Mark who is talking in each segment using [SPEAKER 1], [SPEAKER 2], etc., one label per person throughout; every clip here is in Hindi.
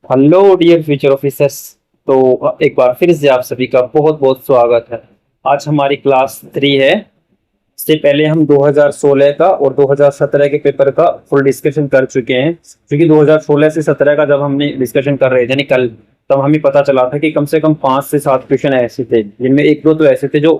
[SPEAKER 1] Hello dear future officers. तो एक बार फिर से आप सभी का बहुत बहुत स्वागत है। आज हमारी क्लास 3 है। इससे पहले हम 2016 का और 2017 के पेपर का फुल डिस्कशन कर चुके हैं, क्योंकि 2016 से 17 का जब हमने डिस्कशन कर रहे थे ना कल, तब हमें पता चला था कि कम से कम 5 से 7 क्वेश्चन ऐसे थे जिनमें एक दो तो ऐसे थे जो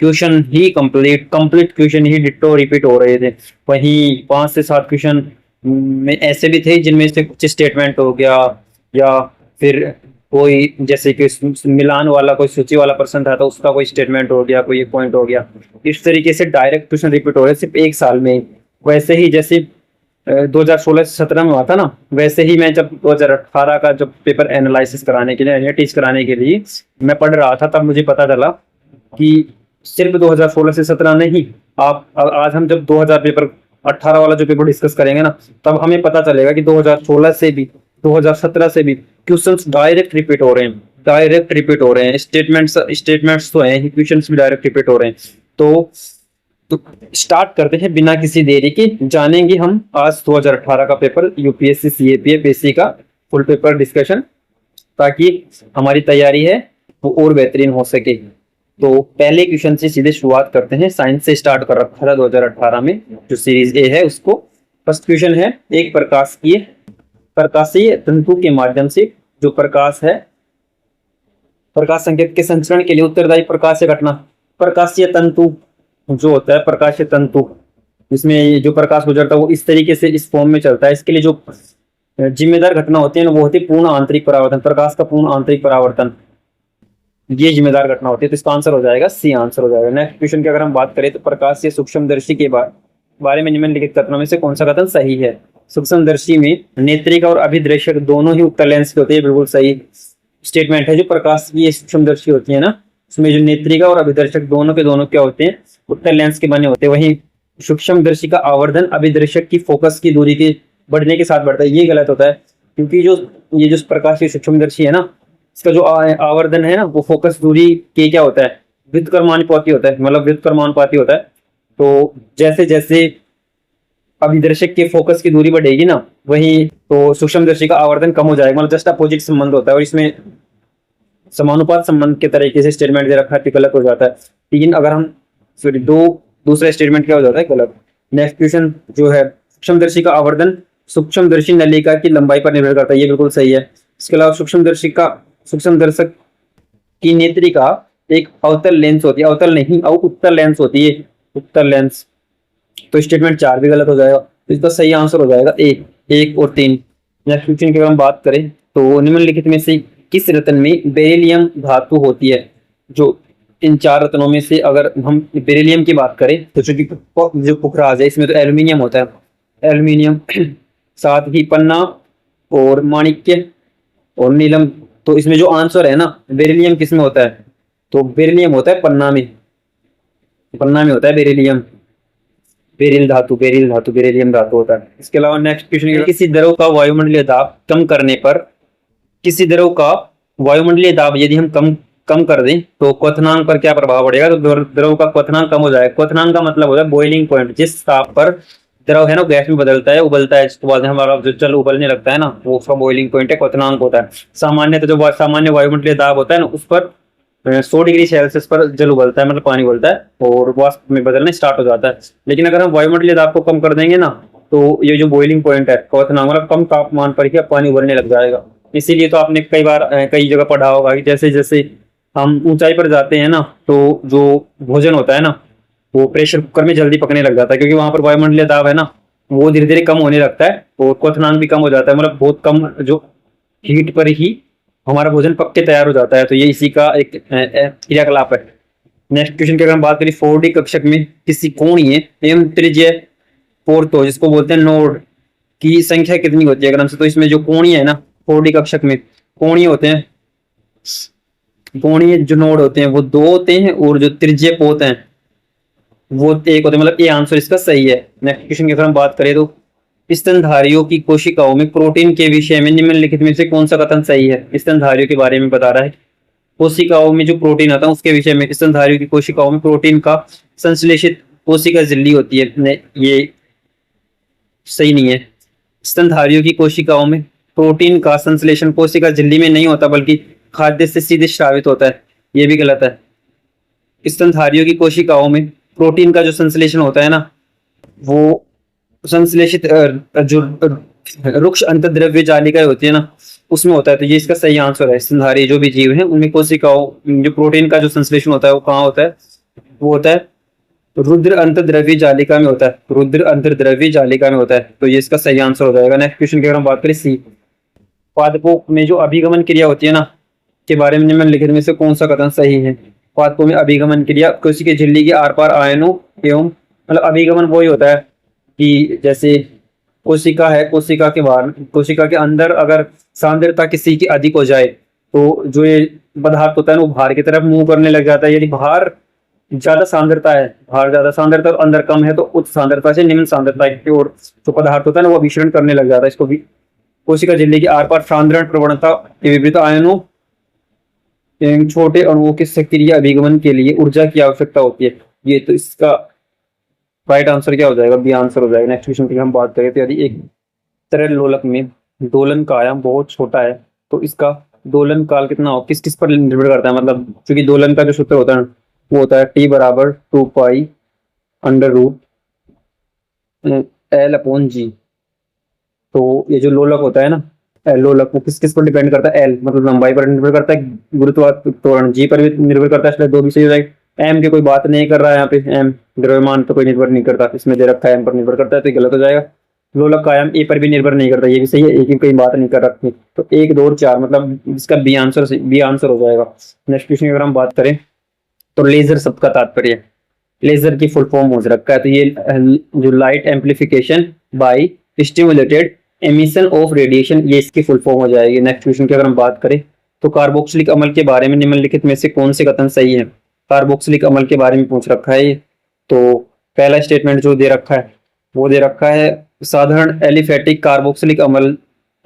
[SPEAKER 1] क्वेश्चन ही कंप्लीट क्वेश्चन ही डिट्टो रिपीट हो रहे थे। वहीं 5 से 7 क्वेश्चन में ऐसे भी थे जिनमें से कुछ स्टेटमेंट हो गया, या फिर कोई जैसे कि मिलान वाला कोई सूची वाला पर्सन था तो उसका कोई स्टेटमेंट हो गया, कोई एक पॉइंट हो गया। इस तरीके से डायरेक्ट क्वेश्चन रिपीट हो रहे सिर्फ एक साल में। वैसे ही जैसे 2016 से 17 में हुआ था ना, वैसे ही मैं जब 2018 का जब पेपर एनालिसिस कराने के लिए, टीच कराने के लिए मैं पढ़ रहा था, तब मुझे पता चला कि सिर्फ 2016 से 17 नहीं, आप आज हम जब 2000 पेपर 18 वाला जो पेपर डिस्कस करेंगे ना, तब हमें पता चलेगा कि 2016 से भी 2017 से भी क्वेश्चंस डायरेक्ट रिपीट हो रहे हैं, डायरेक्ट रिपीट हो रहे हैं। स्टेटमेंट्स तो हैं ही, क्वेश्चंस भी डायरेक्ट रिपीट हो रहे हैं। तो स्टार्ट करते हैं बिना किसी देरी के, जानेंगे हम आज 2018 का पेपर यूपीएससी सीएपीएफ का फुल पेपर डिस्कशन, ताकि हमारी तैयारी है वो और बेहतरीन हो सके। तो पहले क्वेश्चन से सीधे शुरुआत करते हैं। साइंस से स्टार्ट कर रखा था 2018 में, जो सीरीज ए है उसको। फर्स्ट क्वेश्चन है, एक प्रकाशीय तंतु के माध्यम से जो प्रकाश है, प्रकाश संकेत के संचरण के लिए उत्तरदायी प्रकाशीय घटना। प्रकाशीय तंतु जो होता है, प्रकाशीय तंतु इसमें जो प्रकाश गुजरता है वो इस तरीके से इस फॉर्म में चलता है। इसके लिए जो जिम्मेदार घटना होती है ना, वो होती है पूर्ण आंतरिक परावर्तन, प्रकाश का पूर्ण आंतरिक परावर्तन, ये जिम्मेदार घटना होती है। तो इसका आंसर हो जाएगा सी, आंसर हो जाएगा। नेक्स्ट क्वेश्चन की अगर हम बात करें तो प्रकाशीय सूक्ष्मदर्शी के बारे में निम्नलिखित कथनों में से कौन सा कथन सही है। सूक्ष्मदर्शी में नेत्रिका और अभिदर्शक दोनों ही उत्तल लेंस की होती है, बिल्कुल सही स्टेटमेंट है। जो प्रकाश की सूक्ष्मदर्शी होती है ना, उसमें जो नेत्रिका और अभिदर्शक दोनों के दोनों क्या होते हैं, उत्तल लेंस के बने होते हैं। वहीं सूक्ष्मदर्शी का आवर्धन अभिदर्शक की फोकस की दूरी के बढ़ने के साथ बढ़ता है, ये गलत होता है। क्योंकि ये जो प्रकाश की सूक्ष्मदर्शी है ना, इसका जो आवर्धन है ना, वो फोकस दूरी के क्या होता है, व्युत्क्रमानुपाती होता है, मतलब व्युत्क्रमानुपाती होता है। तो जैसे जैसे अभिदर्शक के फोकस की दूरी बढ़ेगी ना, वही तो सूक्ष्मदर्शी का आवर्धन कम हो जाएगा, मतलब जस्ट अपोजिट संबंध होता है। और इसमें समानुपात संबंध के तरीके से स्टेटमेंट दे रखा है, गलत हो जाता है। तीन अगर हम सॉरी दो, दूसरा स्टेटमेंट क्या हो जाता है, गलत। नेक्स्ट क्वेश्चन जो है, सूक्ष्मदर्शी का आवर्धन सूक्ष्मदर्शी नलिका की लंबाई पर निर्भर करता है, ये बिल्कुल सही है। इसके अलावा सूक्ष्मदर्शक की नेत्रिका एक अवतल लेंस होती है, अवतल नहीं उत्तल लेंस होती है, उत्तल लेंस। तो स्टेटमेंट 4 भी गलत हो जाएगा। तो इसका सही आंसर हो जाएगा ए, 1 और 3। नेक्स्ट क्वेश्चन की अगर हम बात करें तो निम्नलिखित में से किस रत्न में बेरिलियम धातु होती है। जो इन 4 रत्नों में से अगर हम बेरिलियम की बात करें तो जो पुखराज है, इसमें तो एल्यूमिनियम होता है, एल्यूमिनियम साथ ही पन्ना और माणिक्य और नीलम। तो इसमें जो आंसर है ना, बेरिलियम किस में होता है, तो बेरिलियम होता है पन्ना में, पन्ना में होता है बेरिलियम, बेरिलियम धातु होता है। इसके अलावा नेक्स्ट क्वेश्चन, किसी द्रव का वायुमंडलीय दाब कम करने पर, किसी द्रव का वायुमंडलीय दाब यदि हम कम कर दें तो क्वथनांक पर क्या प्रभाव पड़ेगा, तो द्रव का क्वथनांक कम हो जाएगा। क्वथनांक का मतलब होता है बॉइलिंग पॉइंट, जिस ताप पर द्रव है ना गैस में बदलता है, उबलता है, इसके बाद हमारा जो जल उबलने लगता है ना, वो उसका बॉइलिंग पॉइंट है, क्वथनांक होता है। सामान्य तो जो सामान्य वायुमंडलीय दाब होता है ना, उस पर 100 डिग्री सेल्सियस पर जल उबलता है, मतलब पानी उबलता है और वाष्प में बदलने स्टार्ट हो जाता है। लेकिन अगर हम वायुमंडलीय दाब को कम कर देंगे ना, तो ये जो बॉइलिंग पॉइंट है, क्वथनांक, मतलब कम तापमान पर ही पानी उबलने लग जाएगा। इसीलिए तो आपने कई बार कई जगह पढ़ा होगा कि जैसे जैसे हम ऊंचाई पर जाते हैं ना, तो जो भोजन होता है ना, वो प्रेशर कुकर में जल्दी पकने लग जाता है, क्योंकि वहां पर वायुमंडलीय दाब है ना, वो धीरे धीरे कम होने लगता है और क्वथनांक भी कम हो जाता है, मतलब बहुत कम जो हीट पर ही हमारा भोजन पक के तैयार हो जाता है। तो ये इसी का एक क्रियाकलाप है। नेक्स्ट क्वेश्चन की अगर हम बात करें, 4D कक्षक में किसी कोणीय एवं त्रिज्यीय पोर्थो, जिसको बोलते हैं नोड, की संख्या कितनी होती है अगर हमसे, तो इसमें जो कोणीय है ना, 4D कक्षक में कोणीय होते हैं, कोणीय जो नोड होते हैं वो 2 होते हैं, और जो त्रिज्यीय पोत हैं वो 1 होते हैं, मतलब ये आंसर इसका सही है। नेक्स्ट क्वेश्चन की अगर हम बात करें तो, स्तनधारियों की कोशिकाओं में प्रोटीन के विषय में निम्नलिखित में से कौन सा कथन सही है। स्तनधारियों के बारे में बता रहा है, कोशिकाओं में जो प्रोटीन आता है उसके विषय में। स्तनधारियों की कोशिकाओं में प्रोटीन का संश्लेषित कोशिका झिल्ली होती है, ये सही नहीं है। स्तनधारियों की कोशिकाओं में प्रोटीन का संश्लेषण कोशिका झिल्ली में नहीं होता बल्कि खाद्य से सीधे स्रावित होता है, ये भी गलत है। स्तनधारियों की कोशिकाओं में प्रोटीन का जो संश्लेषण होता है ना, वो संश्लेषित जो रुक्ष अंतर्द्रव्य जालिकाएं होती है ना, उसमें होता है। तो ये इसका सही आंसर है। स्तनधारी जो भी जीव है उनमें कोशिकाओं जो प्रोटीन का जो संश्लेषण होता है वो कहाँ होता है? वो होता है रुद्र अंतर्द्रव्य जालिका में होता है। रुद्र अंतर्द्रव्य जालिका में होता है। तो ये इसका सही आंसर हो जाएगा। नेक्स्ट क्वेश्चन की अगर हम बात करें सी, पादपों में जो अभिगमन क्रिया होती है ना, के बारे में निम्नलिखित में से कौन सा कथन सही है? पादपों में अभिगमन क्रिया कोशिका की झिल्ली के आर पार आयनों एवं मतलब अभिगमन वही होता है कि जैसे कोशिका है, कोशिका के बाहर, कोशिका के अंदर अगर सांद्रता किसी की अधिक हो जाए तो जो ये पदार्थ होता है वो बाहर की तरफ मूव करने लग जाता है। यदि बाहर ज्यादा सांद्रता है, बाहर ज्यादा सांद्रता और अंदर कम है, तो उच्च सांद्रता से निम्न सांद्रता की ओर जो पदार्थ होता है ना वो विचरण करने लग जाता है। इसको भी कोशिका झिल्ली की आर पार सांद्रण प्रवणता के विपरीत आयनों एवं छोटे अणुओं के सक्रिय अभिगमन के लिए ऊर्जा की आवश्यकता होती है। ये तो इसका राइट आंसर क्या हो जाएगा? बी आंसर हो जाएगा। नेक्स्ट क्वेश्चन की हम बात करें तो यदि एक तरल लोलक में दोलन का आयाम बहुत छोटा है तो इसका दोलन काल कितना हो? किस किस पर निर्भर करता है? मतलब क्योंकि दोलन का जो सूत्र होता है वो होता है टी बराबर 2 pi under root L upon G. तो ये जो लोलक होता है ना, लोलक, वो किस किस पर डिपेंड करता है? एल मतलब लंबाई पर निर्भर करता है, गुरुत्वाकर्षण जी पर भी निर्भर करता है, इसलिए दो भी सही हो जाएगा। एम की कोई बात नहीं कर रहा है यहाँ पे, एम द्रव्यमान पर कोई निर्भर नहीं करता, इसमें दे रखा है एम पर निर्भर करता है, तो गलत हो जाएगा। लोलक का आयाम ए पर भी निर्भर नहीं करता, ये भी सही है, ए की कोई बात नहीं कर रखी। तो 1, 2 और 4 मतलब इसका बी आंसर हो जाएगा। नेक्स्ट क्वेश्चन की अगर हम बात करें तो लेजर शब्द का तात्पर्य, लेजर की फुल फॉर्म हो रखा है, तो ये जो light amplification by stimulated emission of radiation, ये इसकी फुल फॉर्म हो जाएगी। नेक्स्ट क्वेश्चन की अगर हम बात करें तो कार्बोक्सिलिक अम्ल के बारे में निम्नलिखित में से कौन से कथन सही है? कार्बोक्सिलिक अम्ल के बारे में पूछ रखा है। तो पहला स्टेटमेंट जो दे रखा है वो दे रखा है साधारण एलिफेटिक कार्बोक्सिलिक अम्ल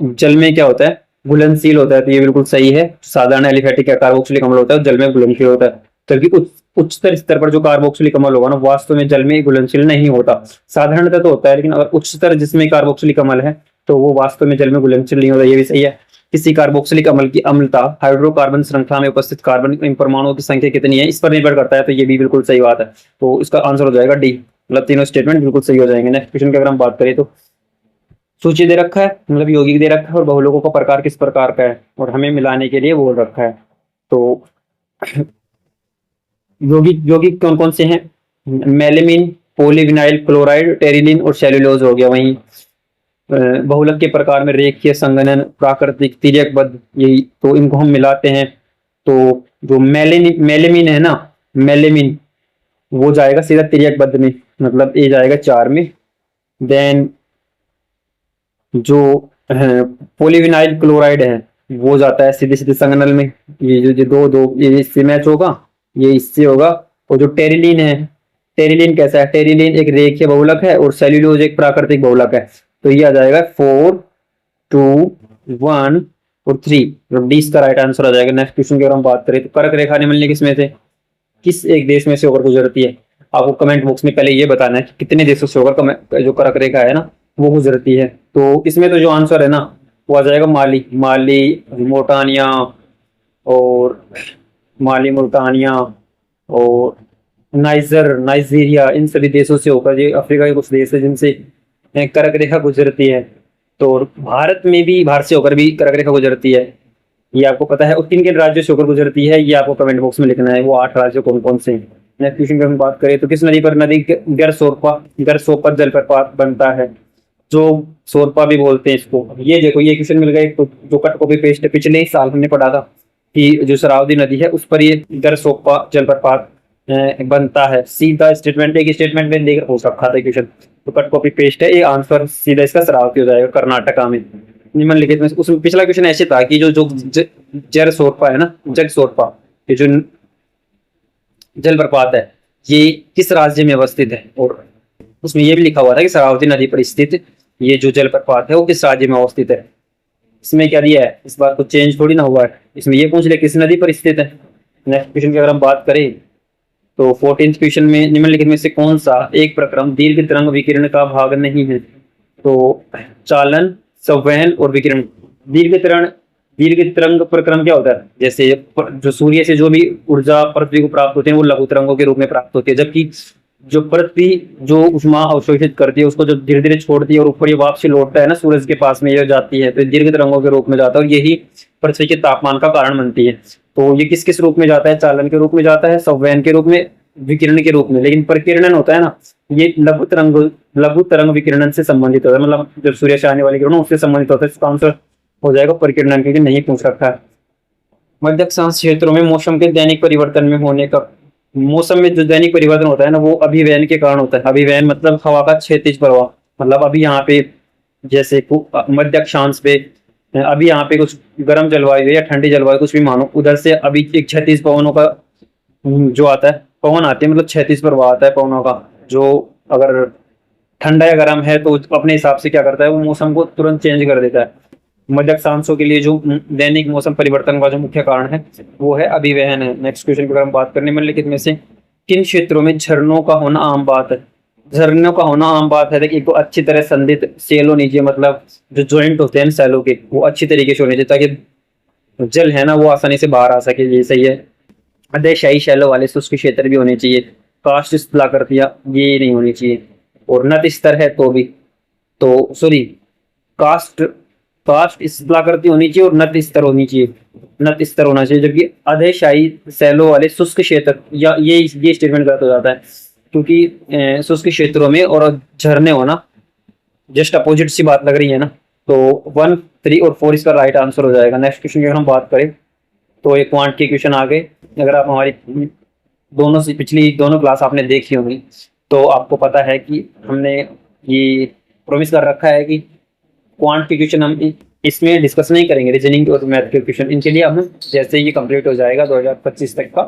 [SPEAKER 1] जल में क्या होता है? घुलनशील होता है। तो ये बिल्कुल सही है। साधारण एलिफेटिक कार्बोक्सिलिक अम्ल होता है जल में घुलनशील होता है, जबकि उच्चतर स्तर पर जो कार्बोक्सिलिक अम्ल होगा ना वास्तव में जल में घुलनशील नहीं होता। साधारणतः तो होता है, लेकिन अगर उच्चतर जिसमें कार्बोक्सिलिक अम्ल है तो वो वास्तव में जल में घुलनशील नहीं होता। ये भी सही है। किसी कार्बोक्सिलिक अम्ल की अम्लता हाइड्रोकार्बन श्रृंखला में उपस्थित कार्बन परमाणुओं की संख्या कितनी है इस पर निर्भर करता है। तो ये भी बिल्कुल सही बात है। तो इसका आंसर हो जाएगा डी, मतलब तीनों स्टेटमेंट बिल्कुल सही हो जाएंगे। नेक्स्ट क्वेश्चन की अगर हम बात करें तो सूची दे रखा है, मतलब यौगिक दे रखा है और बहुलोकों का प्रकार किस प्रकार का है और हमें मिलाने के लिए बोल रखा है। तो यौगिक कौन कौन से हैं? मेलेमिन, पॉलीविनाइल क्लोराइड, टेरिलिन और सेल्यूलोज हो गया। वहीं बहुलक के प्रकार में रेखीय, संघनन, प्राकृतिक, तिर्यकबद्ध, यही तो इनको हम मिलाते हैं। तो जो मेलेमिन है ना, मेलेमिन वो जाएगा सीधा तिर्यकबद्ध में, मतलब ए जाएगा 4 में। देन जो पॉलीविनाइल क्लोराइड है वो जाता है सीधे सीधे संघनन में। ये जो दो ये इससे मैच होगा, ये इससे होगा। और जो टेरिलिन है, टेरिलिन कैसा है? टेरिलिन एक रेखीय बहुलक है और सेल्यूलोज एक प्राकृतिक बहुलक है। तो ये आ जाएगा 4, 2, 1 और 3, डी इसका राइट आंसर आ जाएगा। नेक्स्ट क्वेश्चन की अगर हम बात करें तो कर्क रेखा निम्नलिखित किसमें से किस एक देश में से होकर गुजरती है? आपको कमेंट बॉक्स में पहले ये बताना है कि कितने देशों से होकर जो कर्क रेखा है ना वो गुजरती है। तो इसमें तो जो आंसर है ना वो आ जाएगा माली, मोटानिया और नाइजीरिया, इन सभी देशों से होकर, ये अफ्रीका के कुछ देश है जिनसे कर्क रेखा गुजरती है। तो भारत में भी भारत से होकर भी कर्क रेखा गुजरती है, ये आपको पता है। और किन राज्यों से होकर गुजरती है ये आपको कमेंट बॉक्स में लिखना है, वो 8 राज्य कौन कौन से हैं। नेक्स्ट क्वेश्चन की हम बात करें तो किस नदी पर गरसोपा जलप्रपात बनता है? जो सोरपा भी बोलते हैं इसको। ये देखो ये क्वेश्चन मिल गया, तो जो कट कॉपी पेस्ट पिछले ही साल हमने पढ़ा था कि जो शरावती नदी है उस पर ये गरसोपा जलप्रपात बनता है। सीधा स्टेटमेंट, एक स्टेटमेंट में देकर हो रखा था क्वेश्चन, तो कट कॉपी पेस्ट है, ये आंसर सीधा इसका शरावती हो जाएगा, कर्नाटका में। निम्नलिखित में उसमें पिछला क्वेश्चन ऐसे था कि जो जरसोपा है ना, जगसोपा, ये जो जलप्रपात है ये किस राज्य में अवस्थित है? और उसमें ये भी लिखा हुआ था कि शरावती नदी पर स्थित ये जो जलप्रपात है वो किस राज्य में अवस्थित है। इसमें क्या दिया है, इस बार कुछ चेंज थोड़ी ना हुआ है, इसमें ये पूछ ले किस नदी पर स्थित है। नेक्स्ट क्वेश्चन की अगर हम बात करें तो 14th क्वेश्चन में निम्नलिखित में से कौन सा एक प्रक्रम दीर्घ तरंग विकिरण का भाग नहीं है? तो चालन, संवहन और विकिरण, दीर्घ तरंग, दीर्घ तरंग प्रक्रम क्या होता है? जैसे जो सूर्य से जो भी ऊर्जा पृथ्वी को प्राप्त होती है वो लघु तरंगों के रूप में प्राप्त होती है, जबकि जो पृथ्वी जो उष्मा अवशोषित करती है उसको जो धीरे धीरे छोड़ती है और ऊपर ये वापसी लौटता है ना, सूरज के पास में ये जाती है, तो दीर्घ तरंगों के रूप में जाता है और यही पृथ्वी के तापमान का कारण बनती है। तो ये किस किस रूप में जाता है? चालन के रूप में जाता है, संवहन के रूप में, विकिरण के रूप में। लेकिन प्रकीर्णन होता है ना, ये लघु तरंग विकिरणन से संबंधित होता है, मतलब जब सूर्य से आने वाली किरण उससे संबंधित होता है। इसका आंसर हो जाएगा प्रकीर्णन, क्योंकि नहीं पूछ रखा है। मध्य अक्षांश क्षेत्रों में मौसम के दैनिक परिवर्तन में होने का, मौसम में जो दैनिक परिवर्तन होता है ना वो अभिवयन के कारण होता है। अभिवयन मतलब हवा का क्षैतिज प्रवाह, मतलब अभी यहाँ पे जैसे मध्य अक्षांश पे अभी यहाँ पे कुछ गर्म जलवायु या ठंडी जलवायु कुछ भी मानो, उधर से अभी एक क्षैतिज पवनों का जो आता है, पवन आते हैं, मतलब क्षैतिज प्रवाह आता है पवनों का, जो अगर ठंडा या गर्म है तो अपने हिसाब से क्या करता है वो मौसम को तुरंत चेंज कर देता है। मध्य अक्षांशों के लिए जो दैनिक मौसम परिवर्तन का जो मुख्य कारण है वो है अभिवहन है। नेक्स्ट क्वेश्चन की अगर हम बात करने निम्नलिखित में से किन क्षेत्रों में झरनों का होना आम बात है? झरनों का होना आम बात है। देखिए, एक तो अच्छी तरह संधित सेल होनी चाहिए, मतलब जो ज्वाइंट होते हैं सेलों के वो अच्छी तरीके से होने चाहिए ताकि जल है ना वो आसानी से बाहर आ सके, ये सही है। अध्यक्षायी शैलों वाले शुष्क क्षेत्र भी होने चाहिए। कास्ट स्थलाकृतियां ये नहीं होनी चाहिए, और नत स्तर है तो भी, तो सॉरी कास्ट कास्ट स्थलाकृति होनी चाहिए और नत स्तर होनी चाहिए, नत स्तर होना चाहिए। जबकि अधेशायी सैलों वाले शुष्क क्षेत्र, या ये स्टेटमेंट गलत हो जाता है, क्योंकि शुष्क क्षेत्रों में और झरने होना जस्ट अपोजिट सी बात लग रही है ना। तो 1, 3 और 4 इसका राइट आंसर हो जाएगा। नेक्स्ट क्वेश्चन की अगर हम बात करें तो एक क्वांट के क्वेश्चन आ गए। अगर आप हमारी पिछली दोनों क्लास आपने देखी होंगी तो आपको पता है कि हमने ये प्रॉमिस कर रखा है कि क्वांट के क्वेश्चन हम इसमें डिस्कस नहीं करेंगे, रीजनिंग और मैथ के क्वेश्चन। इनके लिए हम जैसे ये कंप्लीट हो जाएगा 2025 तक का,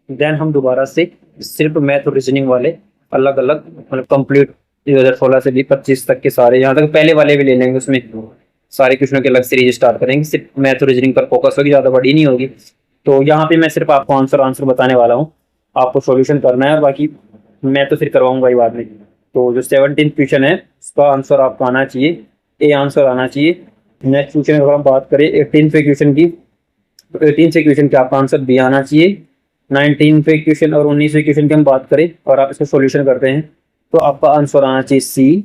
[SPEAKER 1] देन हम दोबारा से सिर्फ मैथ और रीजनिंग वाले अलग अलग, मतलब कंप्लीट 2016 से भी 25 तक के सारे, यहाँ तक पहले वाले भी ले लेंगे, उसमें सारे क्वेश्चनों की अलग सीरीज स्टार्ट करेंगे। सिर्फ मैथ और रीजनिंग पर फोकस होगी, ज़्यादा बड़ी नहीं होगी। तो यहाँ पे मैं सिर्फ आपको आंसर बताने वाला हूँ, आपको सॉल्यूशन करना है, और बाकी मैं तो फिर करवाऊंगा ही बाद में। तो जो 17th क्वेश्चन है उसका आंसर आपको आना चाहिए, ए आंसर आना चाहिए। नेक्स्ट क्वेश्चन अगर हम बात करें 18th क्वेश्चन की, तो 18th क्वेश्चन का आपका आंसर बी आना चाहिए। 19th क्वेश्चन और 19वीं क्वेश्चन की हम बात करें और आप इसका सॉल्यूशन करते हैं तो आपका आंसर आना चाहिए सी।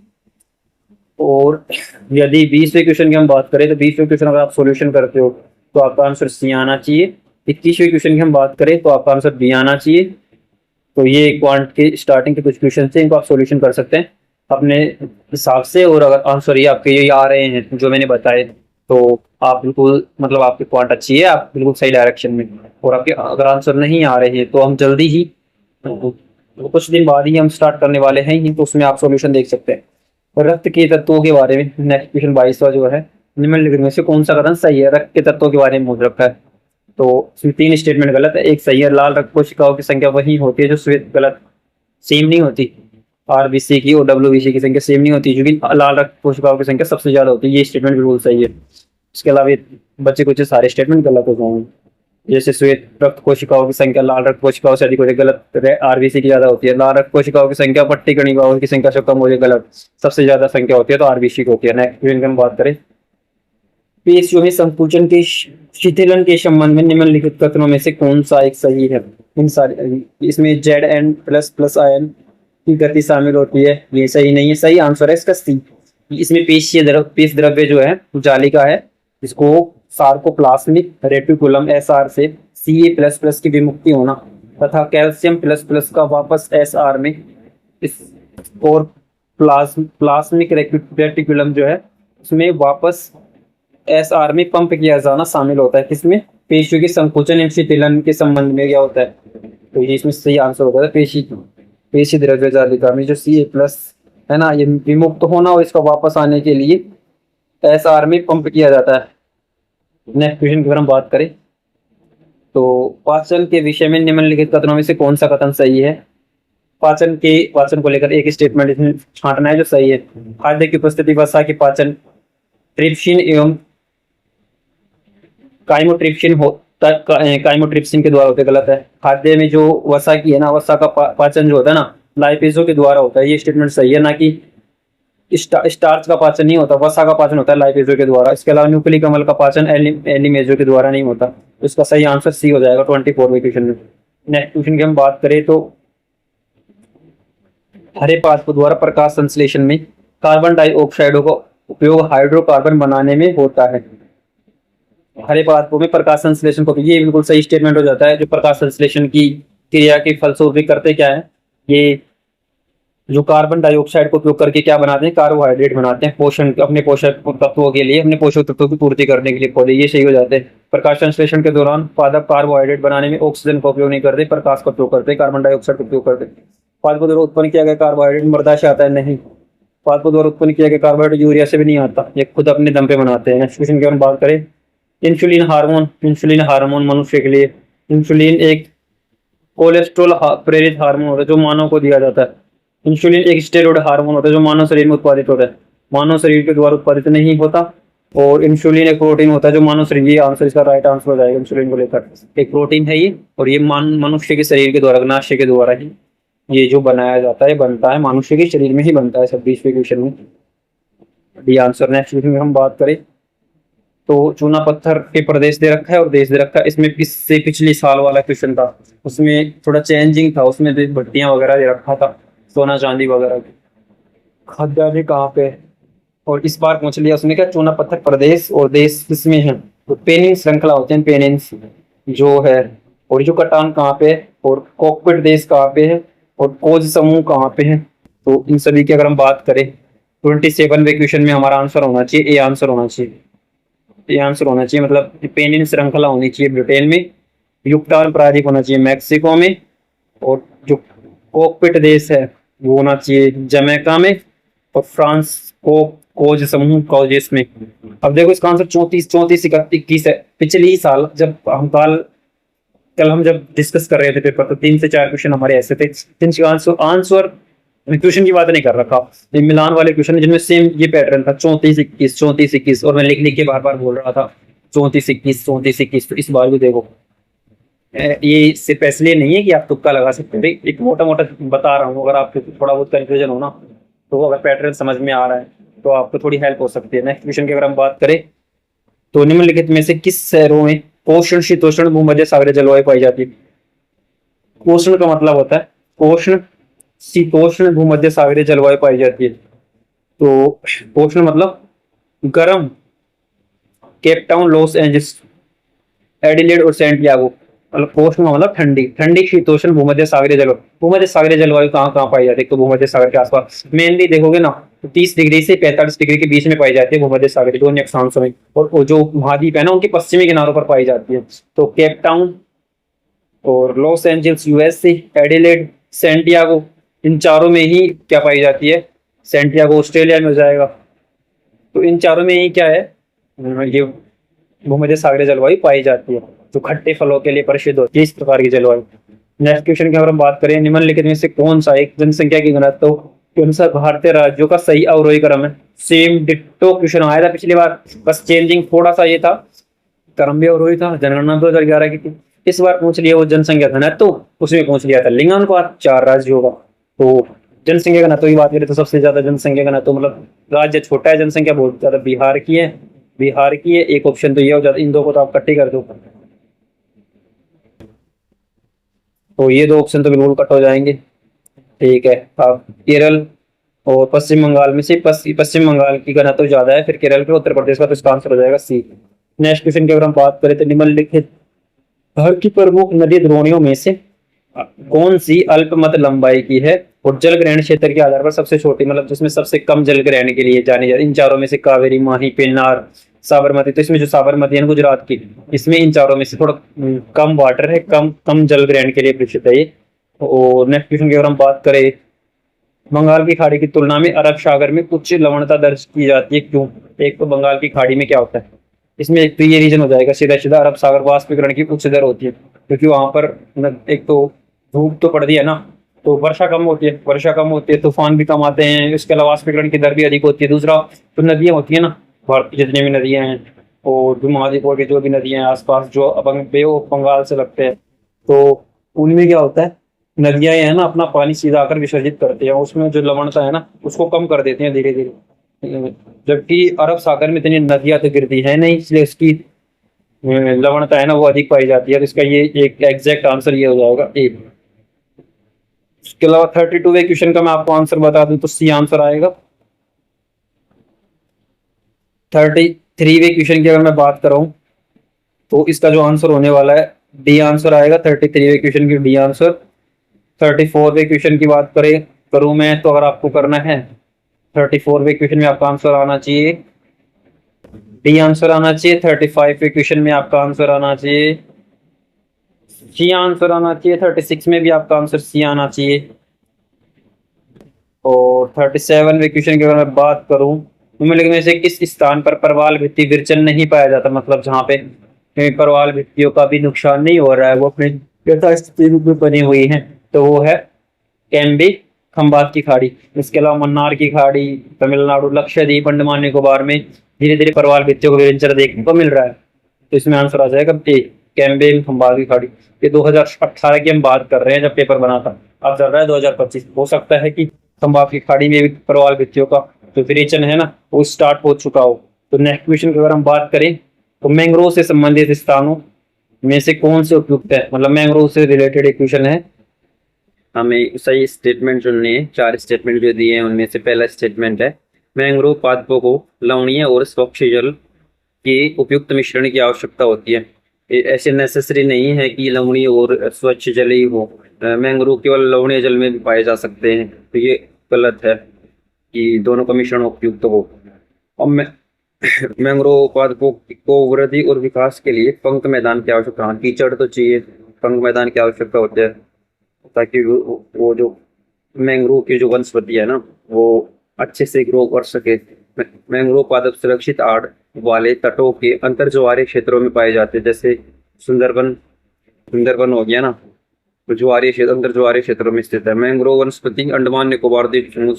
[SPEAKER 1] और यदि 20वें क्वेश्चन की हम बात करें तो 20वें क्वेश्चन अगर आप सॉल्यूशन करते हो तो आपका आंसर सी आना चाहिए। 21वें क्वेश्चन की हम बात करें तो आपका आंसर बी आना चाहिए। तो ये क्वांट के स्टार्टिंग के कुछ क्वेश्चन थे, इनको आप सॉल्यूशन कर सकते हैं अपने हिसाब से। और अगर आंसर ये आपके ये आ रहे हैं जो मैंने बताए तो आप बिल्कुल, मतलब आपकी क्वांट अच्छी है, आप बिल्कुल सही डायरेक्शन में। और आपके अगर आंसर नहीं आ रहे हैं तो हम जल्दी ही, कुछ दिन बाद ही हम स्टार्ट करने वाले हैं ही, तो उसमें आप सॉल्यूशन देख सकते हैं। रक्त के तत्वों के बारे में नेक्स्ट क्वेश्चन 22वां जो है, निम्नलिखित में से कौन सा कथन सही है? रक्त के तत्वों के बारे में पूछ रखा है, तो इसमें 3 स्टेटमेंट गलत है, एक सही है। लाल रक्त कोशिकाओं की संख्या वही होती है जो श्वेत, गलत, सेम नहीं होती। आरबीसी की और डब्ल्यूबीसी की संख्या सेम नहीं होती, क्योंकि लाल रक्त कोशिकाओं की संख्या सबसे ज्यादा होती है। ये स्टेटमेंट बिल्कुल सही है। इसके अलावा बच्चे कुछ सारे स्टेटमेंट गलत हो जाएंगे, जैसे श्वेत रक्त कोशिकाओं की संख्या लाल रक्त कोशिकाओं से अधिक होती है, गलत। आरबीसी की ज्यादा होती है। लाल रक्त कोशिकाओं की संख्या पट्टी कणिकाओं की संख्या से कम होती है, गलत। सबसे ज्यादा संख्या होती है तो आरबीसी की होती है। नेक्स्ट क्वेश्चन की हम बात करें, पेशियों में संकुचन के शिथिलन के संबंध में निम्नलिखित कथनों में से कौन सा एक सही है? इन सारे, इसमें Zn++ आयन की गति शामिल होती है, ये सही नहीं है। सही आंसर है इसका सी। इसमें पेश द्रव्य जो है जालिका है, इसको सार्कोप्लाज्मिक रेटिकुलम SR से Ca++ की विमुक्ति होना तथा कैल्शियम++ का वापस SR में और प्लाज्मिक रेटिकुलम जो है उसमें वापस SR में पंप किया जाना शामिल होता है। किसमें? पेशियों के संकुचन एवं शिथिलन के संबंध में क्या होता है, तो ये इसमें सही आंसर होता है पेशी द्रव्य जालिका में जो Ca+ है ना, ये विमुक्त होना और इसका वापस आने के लिए SR में पंप किया जाता है। नेक्स्ट क्वेश्चन की अगर हम बात करें तो पाचन के विषय में निम्नलिखित कथनों में से कौन सा कथन सही है? पाचन को लेकर एक स्टेटमेंट इसमें छांटना है जो सही है। खाद्य की उपस्थिति वसा की पाचन ट्रिप्सिन एवं काइमोट्रिप्सिन के द्वारा होते, गलत है। खाद्य में जो वसा की है ना, वसा का पाचन जो होता है ना लाइपेजो के द्वारा होता है, ये स्टेटमेंट सही है, ना कि स्टार्च का पाचन नहीं होता, वसा का पाचन होता है लाइपेजो के द्वारा। इसके अलावा न्यूक्लिक अम्ल का पाचन एलिमेजो के द्वारा नहीं होता। तो इसका सही आंसर सी हो जाएगा 24वें क्वेश्चन में। नेक्स्ट क्वेश्चन की हम बात करें तो हरे पादपों द्वारा प्रकाश संश्लेषण में कार्बन डाइऑक्साइड का उपयोग हाइड्रोकार्बन बनाने में होता है। हरे पादपों में प्रकाश संश्लेषण को, ये बिल्कुल सही स्टेटमेंट हो जाता है। जो प्रकाश संश्लेषण की क्रिया के फलस्वरूप करते क्या है, ये जो कार्बन डाइऑक्साइड को उपयोग करके क्या बनाते हैं, कार्बोहाइड्रेट बनाते हैं पोषण, अपने पोषक तत्वों के लिए, अपने पोषक तत्वों की पूर्ति करने के लिए पौधे, ये सही हो जाते हैं। प्रकाश संश्लेषण के दौरान पादप कार्बोहाइड्रेट बनाने में ऑक्सीजन का उपयोग नहीं करते, प्रकाश का उपयोग करते, कार्बन डाइऑक्साइड का उपयोग करते। पादपों द्वारा उत्पन्न किया गया कार्बोहाइड्रेट मृदा से आता है नहीं, पादपों द्वारा उत्पन्न किया गया कार्बोहाइड्रेट यूरिया से भी नहीं आता, ये खुद अपने दम पे बनाते हैं। नेक्स्ट क्वेश्चन की हम बात करें, इंसुलिन हार्मोन मनुष्य के लिए, इंसुलिन एक कोलेस्ट्रॉल प्रेरित हार्मोन होता है जो मानव को दिया जाता है। इंसुलिन एक स्टेरॉइड हार्मोन होता है जो मानव शरीर में उत्पादित होता है, मानव शरीर के द्वारा उत्पादित नहीं होता। और इंसुलिन एक प्रोटीन होता है जो मानव शरीर, ये आंसर इसका राइट आंसर हो जाएगा। इंसुलिन को लेकर एक प्रोटीन है ये, और ये मनुष्य के शरीर के द्वारा, अग्नाशय के द्वारा ही ये जो बनाया जाता है, बनता है, मनुष्य के शरीर में ही बनता है। 26वें क्वेश्चन में डी आंसर। नेक्स्ट क्वेश्चन में हम बात करें तो चूना पत्थर के प्रदेश दे रखा है और देश दे रखा है। इसमें इससे पिछले साल वाला क्वेश्चन था, उसमें थोड़ा चेंजिंग था, उसमें भट्टियां वगैरह दे रखा था, सोना चांदी वगैरह की। खदानें कहाँ पे, और इस बार पूछ लिया उसमें क्या, चूना पत्थर प्रदेश और देश किसमें है। तो पेनिन श्रृंखला होते हैं, पेनिन्स जो है, और जो कटान कहाँ पे है, और कॉकपिट देश कहाँ पे है, और कोज समूह कहाँ पे है। तो इन सभी की अगर हम बात करें 27वें क्वेश्चन में हमारा आंसर होना चाहिए, ए आंसर होना चाहिए, ये आंसर होना चाहिए। मतलब पेनिन श्रृंखला होनी चाहिए ब्रिटेन में, युक्तान प्रायद्वीप होना चाहिए मैक्सिको में, और जो कॉकपिट देश है वो होना चाहिए जमैका में, और फ्रांस को कोज समूह कोजेस में। अब देखो इसका आंसर 34 21 है। पिछले साल जब हम कल हम जब डिस्कस कर रहे थे पेपर, तो 3 से 4 क्वेश्चन हमारे ऐसे थे जिनका आंसर क्वेश्चन की बात नहीं कर रखा, ये मिलान वाले क्वेश्चन जिनमें सेम ये पैटर्न था 34 21, और मैं लिख लिख के बार बार बोल रहा था 34 21। तो इस बार भी देखो, ये सिर्फ इसलिए नहीं है कि आप तुक्का लगा सकते थे, एक मोटा मोटा बता रहा हूँ। अगर आपको थोड़ा बहुत कंफ्यूजन हो ना, तो अगर पैटर्न समझ में आ रहा है तो आपको थोड़ी हेल्प हो सकती है। नेक्स्ट क्वेश्चन की अगर हम बात करें तो निम्नलिखित में से किस शहरों में पोषण शीतोष्ण भूमध्य सागरीय जलवायु पाई जाती है। पोषण का मतलब होता है, पोषण शीतोष्ण भूमध्य सागरीय जलवायु पाई जाती है। तो पोषण मतलब गर्म, केपटाउन, लॉस एंजल्स, एडिलेड और सेंटियागो। मतलब पोषण मतलब ठंडी शीतोष्ण भूमध्य सागरीय जलवायु। भूमध्य सागरीय जलवायु कहाँ कहाँ पाई जाती है, तो भूमध्य सागर के आसपास मेनली देखोगे ना, तो 30 डिग्री से 45 डिग्री के बीच में पाई जाती है भूमध्य सागरीय दोनों अक्षांशों में। और जो महाद्वीप है ना उनके पश्चिमी किनारों पर पाई जाती है। तो केपटाउन और Los Angeles USA, Adelaide, Santiago, इन चारों में ही क्या पाई जाती है, सेंटियागो ऑस्ट्रेलिया में हो जाएगा। तो इन चारों में ही क्या है, ये भूमध्य सागरीय जलवायु पाई जाती है, जो खट्टे फलों के लिए प्रसिद्ध होती है इस प्रकार की जलवायु। नेक्स्ट क्वेश्चन की अगर हम बात करें, निम्नलिखित में से कौन सा एक जनसंख्या की घनत्व के अनुसार भारतीय राज्यों का सही अवरोही क्रम है। सेम डिट्टो क्वेश्चन आया था पिछली बार, बस चेंजिंग थोड़ा सा ये था, क्रम भी अवरोही था, जनगणना 2011 की थी। इस बार पूछ लिया वो जनसंख्या घनत्व, उसमें पूछ लिया था लिंगानुपात 4 राज्यों का। तो जनसंख्या घनत्व की बात करें तो सबसे ज्यादा जनसंख्या घनत्व, मतलब राज्य छोटा है, जनसंख्या बहुत ज्यादा बिहार की है, एक ऑप्शन तो ये हो जाता है। इन दो को तो आप इकट्ठी कर दो, तो ये 2 ऑप्शन तो बिल्कुल कट हो जाएंगे। ठीक है, आप केरल और पश्चिम बंगाल में से पश्चिम बंगाल की घनत्व ज्यादा है, फिर केरल के, उत्तर प्रदेश का, तो इसका आंसर हो जाएगा सी। नेक्स्ट क्वेश्चन की अगर हम बात करें तो निम्नलिखित भारत की प्रमुख नदी द्रोणियों में से कौन सी अल्पमत लंबाई की है और जल ग्रहण क्षेत्र के आधार पर सबसे छोटी, मतलब जिसमें सबसे कम जल ग्रहण के लिए जानी जाती है। इन चारों में से कावेरी, माही, पेन्नार, साबरमती। तो इसमें जो साबरमती है गुजरात की, इसमें इन चारों में से थोड़ा कम वाटर है, कम जल ग्रहण के लिए प्रसिद्ध है ये। और नेक्स्ट क्वेश्चन की अगर हम बात करें, बंगाल की खाड़ी की तुलना में अरब सागर में उच्च लवणता दर्ज की जाती है, क्यों। एक तो बंगाल की खाड़ी में क्या होता है, इसमें एक तो ये रीजन हो जाएगा सीधा अरब सागर वाष्पीकरण की उच्च दर होती है, क्योंकि वहां पर एक तो धूप तो पड़ती है ना, तो वर्षा कम होती है, तूफान भी कम आते हैं, इसके अलावा वाष्पीकरण की दर भी अधिक होती है। दूसरा तो नदियां होती है ना, भारत की जितनी भी नदियां हैं और महाद्वीपों की जो भी नदियां हैं आसपास, जो बे ऑफ बंगाल से लगते हैं, तो उनमें क्या होता है, नदियां है ना अपना पानी सीधा आकर विसर्जित करती हैं, उसमें जो लवणता है ना उसको कम कर देती हैं धीरे धीरे। जबकि अरब सागर में इतनी नदियां तो गिरती है नहीं, इसलिए उसकी लवणता है ना वो अधिक पाई जाती है। तो इसका ये एक एग्जैक्ट आंसर ये हो जाएगा ए। इसके अलावा 32वें क्वेश्चन का मैं आपको आंसर बता दूं तो सी आंसर आएगा। 33वें क्वेश्चन की अगर मैं बात कर रहा हूँ तो इसका जो आंसर होने वाला है डी आंसर आएगा। 33वें क्वेश्चन की डी आंसर। 34वें क्वेश्चन की बात करूं मैं तो अगर आपको करना है 34वें क्वेश्चन में आपका आंसर आना चाहिए डी आंसर आना चाहिए। 35वें क्वेश्चन में आपका आंसर आना चाहिए सी आंसर आना चाहिए। 36 में भी आपका आंसर सी आना चाहिए। और 37वें क्वेश्चन की अगर मैं बात करूं निम्नलिखित में से किस स्थान पर प्रवाल भित्ति विरचन नहीं पाया जाता, मतलब जहाँ पे प्रवाल भित्तियों का भी नुकसान नहीं हो रहा है, वो अपने यथास्थिति रूप में बनी हुई है, तो वो है कैम्बे खंबात की खाड़ी। इसके अलावा मन्नार की खाड़ी, तमिलनाडु, लक्षद्वीप, अंडमान निकोबार में धीरे धीरे प्रवाल भित्तियों का विरचन देखने को मिल रहा है। तो इसमें आंसर आ जाएगा ए कैम्बे खंबात की खाड़ी। ये 2018 की हम बात कर रहे हैं जब पेपर बना था, अब चल रहा है 2025। हो सकता है कि खंबात की खाड़ी में भी प्रवाल भित्तियों का जो विरेचन है ना वो स्टार्ट हो चुका हो। तो नेक्स्ट क्वेश्चन की अगर हम बात करें तो मैंग्रोव से संबंधित स्थानों में से कौन से उपयुक्त है, मतलब मैंग्रोव से रिलेटेड एक क्वेश्चन है, हमें सही स्टेटमेंट चुननी है। 4 स्टेटमेंट जो दिए हैं उनमें से पहला स्टेटमेंट है मैंग्रोव पादपों को लवणीय और स्वच्छ जल के उपयुक्त मिश्रण की आवश्यकता होती है। ऐसे नेसेसरी नहीं है कि लवणीय और स्वच्छ जल ही हो, मैंग्रोव केवल लवणीय जल में भी पाए जा सकते हैं, तो ये गलत है कि दोनों का मिश्रण उपयुक्त हो। और मैंग्रोव पादपों को वृद्धि और विकास के लिए पंक्त मैदान की आवश्यकता, हाँ कीचड़ तो चाहिए, पंक्त मैदान की आवश्यकता होती है ताकि वो जो मैंग्रोव की जो वनस्पति है ना वो अच्छे से ग्रो कर सके। मैंग्रोव पादप सुरक्षित आड़ वाले तटों के अंतर ज्वारीय क्षेत्रों में पाए जाते हैं, जैसे सुंदरबन सुंदरबन हो गया ना, तो ज्वारीय क्षेत्र अंतर ज्वारीय क्षेत्रों में स्थित है। मैंग्रोव वनस्पति अंडमान निकोबार द्वीप समूह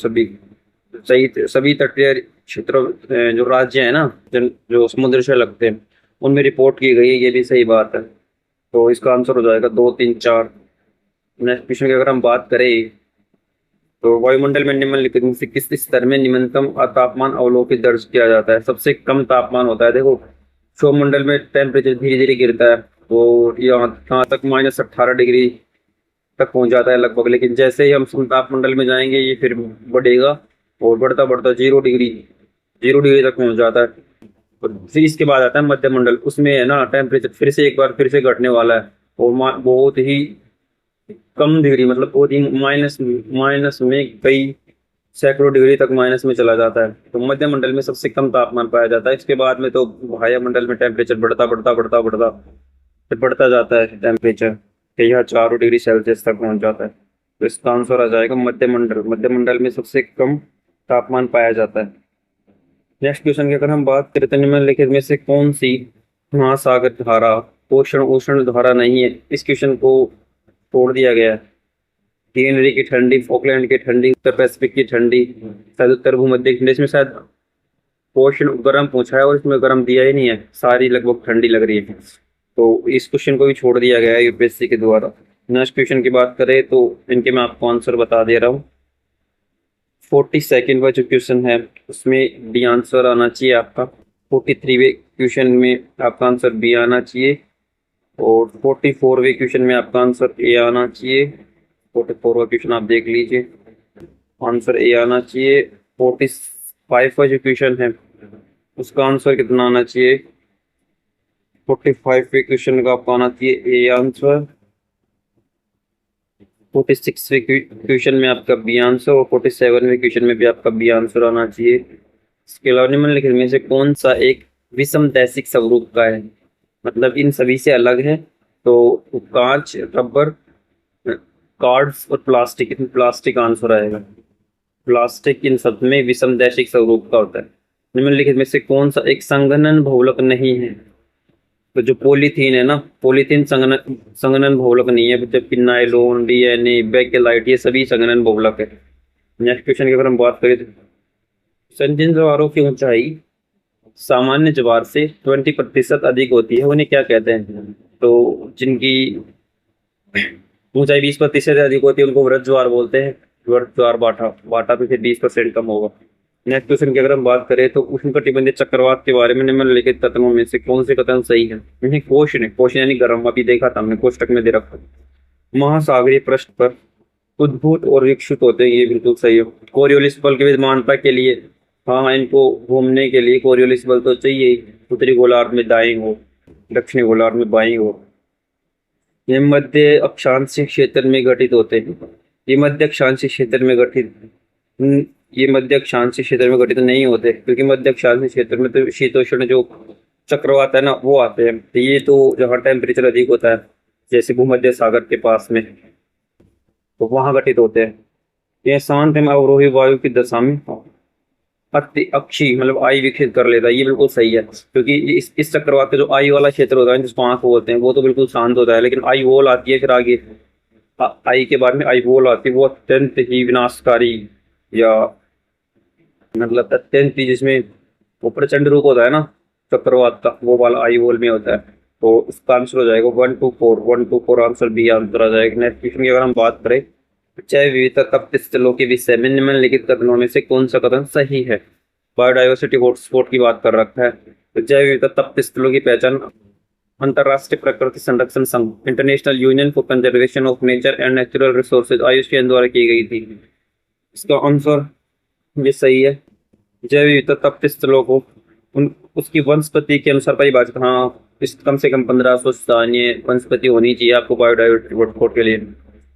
[SPEAKER 1] सभी तटीय क्षेत्रों जो राज्य है ना जो समुद्र से लगते हैं उनमें रिपोर्ट की गई है, ये भी सही बात है। तो इसका आंसर हो जाएगा 2, 3, 4। नेक्स्ट क्वेश्चन की अगर हम बात करें तो वायुमंडल में निम्नलिखित में से किस स्तर में निम्नतम तापमान अवलोकित दर्ज किया जाता है। सबसे कम तापमान होता है, देखो सौरमंडल में टेम्परेचर धीरे धीरे गिरता है वो यहाँ तक -18 डिग्री तक पहुंच जाता है लगभग, लेकिन जैसे ही हम तापमंडल में जाएंगे ये फिर बढ़ेगा और बढ़ता बढ़ता 0 डिग्री तक पहुंच जाता है। और फिर इसके बाद आता है मध्यमंडल, उसमें है ना टेम्परेचर फिर से एक बार फिर से घटने वाला है और बहुत ही कम डिग्री, मतलब बहुत ही माइनस माइनस में कई सैकड़ों डिग्री तक माइनस में चला जाता है। तो मध्यमंडल में सबसे कम तापमान पाया जाता है। इसके बाद में तो वायुमंडल में टेम्परेचर बढ़ता बढ़ता बढ़ता बढ़ता फिर बढ़ता जाता है टेम्परेचर, यहाँ 4 डिग्री सेल्सियस तक पहुंच जाता है। तो इसका आंसर आ जाएगा मध्यमंडल। मध्यमंडल में सबसे कम तापमान पाया जाता है। नेक्स्ट क्वेश्चन की अगर हम बात करें तो निम्नलिखित में से कौन सी महासागर धारा उष्ण उष्ण धारा नहीं है। इस क्वेश्चन को तोड़ दिया गया है। ग्रीनरी की ठंडी, फॉकलैंड की ठंडी, उत्तर पैसिफिक की ठंडी, शायद उत्तर भूमध्य की ठंडी, इसमें शायद क्वेश्चन गर्म पूछा है और इसमें गर्म दिया ही नहीं है, सारी लगभग ठंडी लग रही है। तो इस क्वेश्चन को भी छोड़ दिया गया है यूपीएससी के द्वारा। नेक्स्ट क्वेश्चन की बात करें तो इनके मैं आपको आंसर बता दे रहा हूँ। 42nd का जो क्वेश्चन है उसमें डी आंसर आना चाहिए आपका। 43वें क्वेश्चन में आपका आंसर बी आना चाहिए और 44वें क्वेश्चन में आपका आंसर ए आना चाहिए। 44वां क्वेश्चन आप देख लीजिए, आंसर ए आना चाहिए। 45 का जो क्वेश्चन है उसका आंसर कितना आना चाहिए। 45वें क्वेश्चन का आपका आना चाहिए ए आंसर। 46वें क्वेश्चन में आपका बी आंसर और 47वें क्वेश्चन में भी आपका बी आंसर आना चाहिए। इसके अलावा निम्नलिखित में से कौन सा एक विषम दैशिक स्वरूप का है, मतलब इन सभी से अलग है। तो कांच, रबर, कार्ड्स और प्लास्टिक, इसमें प्लास्टिक आंसर आएगा। प्लास्टिक इन सब में विषम दैशिक स्वरूप का होता है। निम्नलिखित में से कौन सा एक संघनन बहुलक नहीं है। तो जो पॉलीथीन है ना, पॉलीथीन संघनन बहुलक नहीं है, जबकि नायलॉन, डीएनए, बेकेलाइट ये सभी संघनन बहुलक है। नेक्स्ट क्वेश्चन की अगर हम बात करें तो जिन ज्वारों की ऊंचाई सामान्य ज्वार से 20% अधिक होती है उन्हें क्या कहते हैं। तो जिनकी ऊंचाई 20% से अधिक होती है उनको वृत्त ज्वार बोलते हैं। वृत्त ज्वार बाटा बाटा पे फिर 20% कम होगा। नेक्स्ट क्वेश्चन की अगर हम बात करें तो उष्णकटिबंधीय चक्रवात के बारे में निम्नलिखित कथनों में से कौन से कथन सही है? नहीं, क्वेश्चन है, क्वेश्चन यानी गर्म, अभी देखा था हमने कोष्टक में दे रखा। महासागरीय पृष्ठ पर उद्भूत और विकसित होते हैं, ये बिल्कुल सही है। कोरियोलिस बल की विद्यमानता के लिए, हाँ, इनको घूमने के लिए कोरियोलिस बल तो चाहिए ही। उत्तरी गोलार्ध में दाएं हो, दक्षिणी गोलार्ध में बाएं हो। ये मध्य अक्षांशीय क्षेत्र में घटित होते हैं। ये मध्य अक्षांशीय क्षेत्र में घटित हम्म, ये मध्य अक्षांशीय क्षेत्र में घटित नहीं होते, क्योंकि मध्य अक्षांशीय क्षेत्र में तो शीतोष्ण जो चक्रवात है ना वो आते हैं। तो ये तो जहाँ टेम्परेचर अधिक होता है, जैसे भूमध्य सागर के पास में, तो वहां घटित होते हैं। ये शांत एवं अवरोही वायु की दशा में अति अक्षी मतलब आई विकसित कर लेता है, ये बिल्कुल सही है। क्योंकि इस चक्रवात का जो आई वाला क्षेत्र होता है जिसको आंख बोलते हैं वो तो बिल्कुल शांत होता है, लेकिन आई वोल आती है फिर आगे। आई के बाद में आई वोल आती है, वो अत्यंत ही विनाशकारी, या मतलब अत्यंत ही, जिसमें वो प्रचंड रूप होता है ना चक्रवात का, वो वाला आई वोल में होता है। तो इसका आंसर हो जाएगा 1 2 4, 1 2 4 आंसर बी आंसर आ जाएगा। नेक्स्ट क्वेश्चन की अगर हम बात करें, जैव विविधता तप्त स्थलों के विषय में निम्नलिखित कथनों में से कौन सा कथन सही है? बायोडाइवर्सिटी हॉटस्पॉट की बात कर रखा है। तो जैव विविधता तप्त स्थलों की पहचान अंतर्राष्ट्रीय प्रकृति संरक्षण संघ, international union for conservation of nature and natural resources, IUCN द्वारा की गई थी। इसका आंसर ये सही है। जैव विविधता तप्त स्थलों को उसकी वनस्पति के अनुसार परिभाषित, हाँ, इस कम से कम 1500 स्थानीय वनस्पति होनी चाहिए आपको बायोडाइवर्सिटी हॉटस्पॉट के लिए।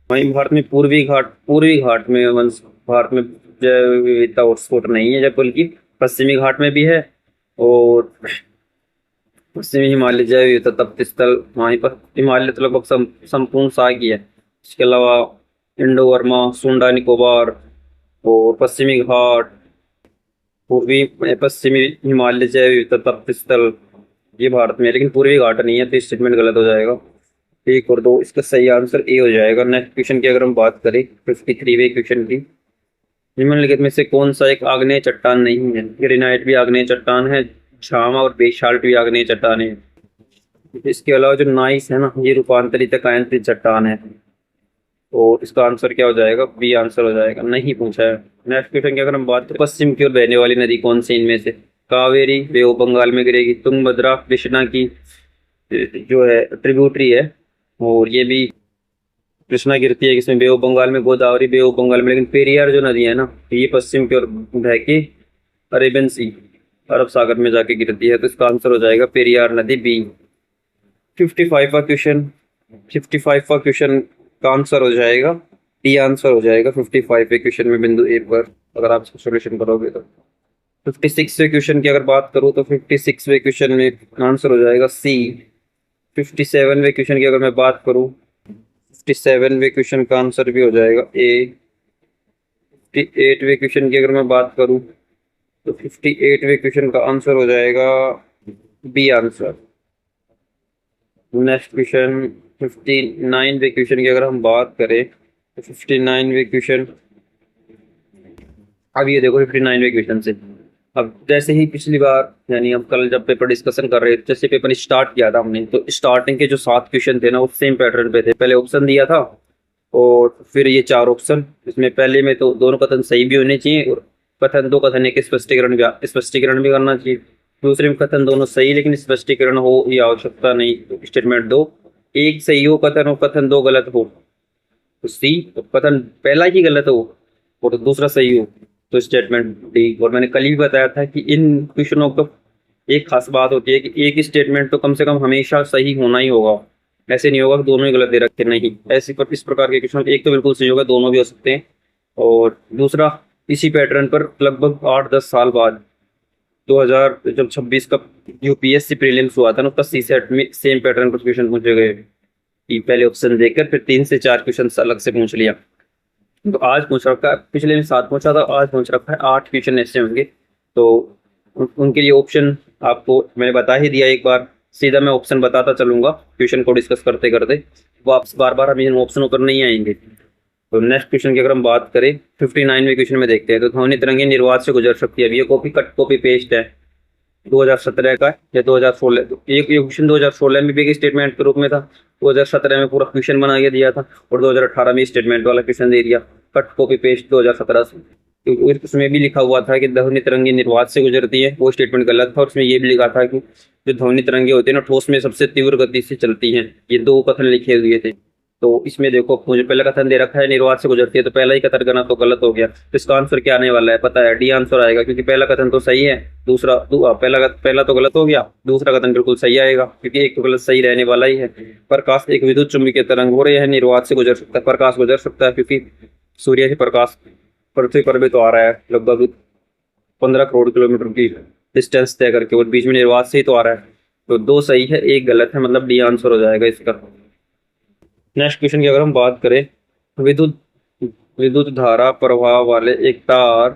[SPEAKER 1] वहीं भारत में पूर्वी घाट में भारत में जैव विविधता हॉटस्पॉट नहीं है, जब बल्कि पश्चिमी घाट में भी है, और पश्चिमी हिमालय जैव विविधता तप्त स्थल वहीं पर हिमालय तो लगभग संपूर्ण साग ही है। इसके अलावा इंडो बर्मा, सुंडा निकोबार और पश्चिमी घाट, पूर्वी पश्चिमी हिमालय जैव विविधता तप्त स्थल, ये भारत में है, लेकिन पूर्वी घाट नहीं है, तो स्टेटमेंट गलत हो जाएगा। 1 और 2, इसका सही आंसर ए हो जाएगा। नेक्स्ट क्वेश्चन की अगर हम बात करें 53वें क्वेश्चन की, निम्नलिखित में से कौन सा एक आग्नेय चट्टान नहीं है? ग्रेनाइट भी आग्नेय चट्टान है, झामा और बेसाल्ट भी आग्नेय चट्टान है। इसके अलावा जो नाइस है ना, ये रूपांतरित कायांतरित चट्टान है, और इसका आंसर क्या हो जाएगा? बी आंसर हो जाएगा, नहीं पूछा है। नेक्स्ट क्वेश्चन की अगर हम बात करें, पश्चिम की ओर बहने वाली नदी कौन सी इनमें से? कावेरी बे ऑफ बंगाल में गिरेगी, तुंगभद्रा कृष्णा की जो है ट्रिब्यूटरी है, और ये भी कृष्णा गिरती है इसमें बे ऑफ बंगाल में, गोदावरी बे ऑफ बंगाल में। लेकिन पेरियार जो नदी है ना, ये पश्चिम की ओर बह के अरेबियन सी, अरब सागर में जाके गिरती है, तो इसका आंसर हो जाएगा पेरियार नदी, बी। 55वां क्वेश्चन, 55वां क्वेश्चन का आंसर हो जाएगा डी आंसर हो जाएगा 55वें क्वेश्चन में बिंदु ए पर, अगर आप सोल्यूशन करोगे तो। 56वें क्वेश्चन की अगर बात करूँ तो 56वें क्वेश्चन में आंसर हो जाएगा सी। 57वें क्वेश्चन की अगर मैं बात करूँ, 57वें क्वेश्चन का आंसर भी हो जाएगा ए। 58वें क्वेश्चन की अगर मैं बात करूँ तो 58वें क्वेश्चन का आंसर हो जाएगा बी आंसर। नेक्स्ट क्वेश्चन 59वें क्वेश्चन की अगर हम बात करें तो 59वें क्वेश्चन, अब ये देखो 59वें क्वेश्चन से, अब जैसे ही पिछली बार यानी हम कल जब पेपर डिस्कशन कर रहे थे, जैसे पेपर स्टार्ट किया था हमने, तो स्टार्टिंग के जो 7 क्वेश्चन थे ना वो सेम पैटर्न पे थे। पहले ऑप्शन दिया था और फिर ये 4 ऑप्शन, इसमें पहले में तो दोनों कथन सही भी होने चाहिए, और कथन 2 कथन एक स्पष्टीकरण भी करना चाहिए। दूसरे में कथन दोनों सही लेकिन स्पष्टीकरण हो ये आवश्यकता नहीं, तो स्टेटमेंट 2 एक सही हो कथन, और कथन 2 गलत हो तो सी, तो कथन पहला ही गलत हो और दूसरा सही हो तो स्टेटमेंट डी। और मैंने कल भी बताया था कि इन क्वेश्चनों का एक खास बात होती है कि एक स्टेटमेंट तो कम से कम हमेशा सही होना ही होगा, ऐसे नहीं होगा कि दोनों ही गलत दे रखे, नहीं, ऐसे पर इस प्रकार के क्वेश्चन एक तो बिल्कुल सही होगा, दोनों भी हो सकते हैं। और दूसरा, इसी पैटर्न पर लगभग 8-10 साल बाद 2026 का UPSC प्रीलिम्स हुआ था ना, उसका CSET में सेम पैटर्न पर क्वेश्चन पूछे गए कि पहले ऑप्शन देकर फिर 3 से 4 क्वेश्चन अलग से पूछ लिया। तो आज पूछ रखा है, पिछले में 7 पूछा था, आज पूछ रखा है 8 क्वेश्चन ऐसे होंगे। तो उनके लिए ऑप्शन आपको मैंने बता ही दिया एक बार, सीधा मैं ऑप्शन बताता चलूंगा क्वेश्चन को डिस्कस करते करते, वापस बार बार हम इन ऑप्शनों पर नहीं आएंगे। तो नेक्स्ट क्वेश्चन की अगर हम बात करें 59वें क्वेश्चन में देखते हैं, तो ध्वनि तरंगे निर्वात से गुजर सकती है। अब ये कॉपी कट कॉपी पेस्ट है, 2017 का या 2016, एक क्वेश्चन 2016 में भी एक स्टेटमेंट के रूप में था, 2017 में पूरा क्वेश्चन बना के दिया था, और 2018 में स्टेटमेंट वाला क्वेश्चन दे दिया, कट कॉपी पेस्ट 2017 से। क्योंकि उसमें भी लिखा हुआ था कि ध्वनि तरंगे निर्वात से गुजरती है, वो स्टेटमेंट गलत था, और उसमें ये भी लिखा था कि जो ध्वनि तरंगे होती है ना, ठोस में सबसे तीव्र गति से चलती हैं। ये दो कथन लिखे हुए थे। तो इसमें देखो, मुझे पहला कथन दे रखा है निर्वात से गुजरती है, तो पहला ही कथन करना तो गलत हो गया। तो इसका आंसर क्या आने वाला है पता है? डी आंसर आएगा, क्योंकि पहला कथन तो सही है, पहला तो गलत हो गया, दूसरा कथन बिल्कुल सही आएगा, क्योंकि एक तो गलत सही रहने वाला ही है। प्रकाश एक विद्युत चुम्बकीय तरंग हो रही है, निर्वात से गुजर सकता है, प्रकाश गुजर सकता है, क्योंकि सूर्य से प्रकाश पृथ्वी पर भी तो आ रहा है, लगभग 15 करोड़ किलोमीटर की डिस्टेंस तय करके, और बीच में निर्वात से ही तो आ रहा है। तो दो सही है, एक गलत है, मतलब डी आंसर हो जाएगा इसका। नेक्स्ट क्वेश्चन की अगर हम बात करें, विद्युत विद्युत धारा प्रवाह वाले एक तार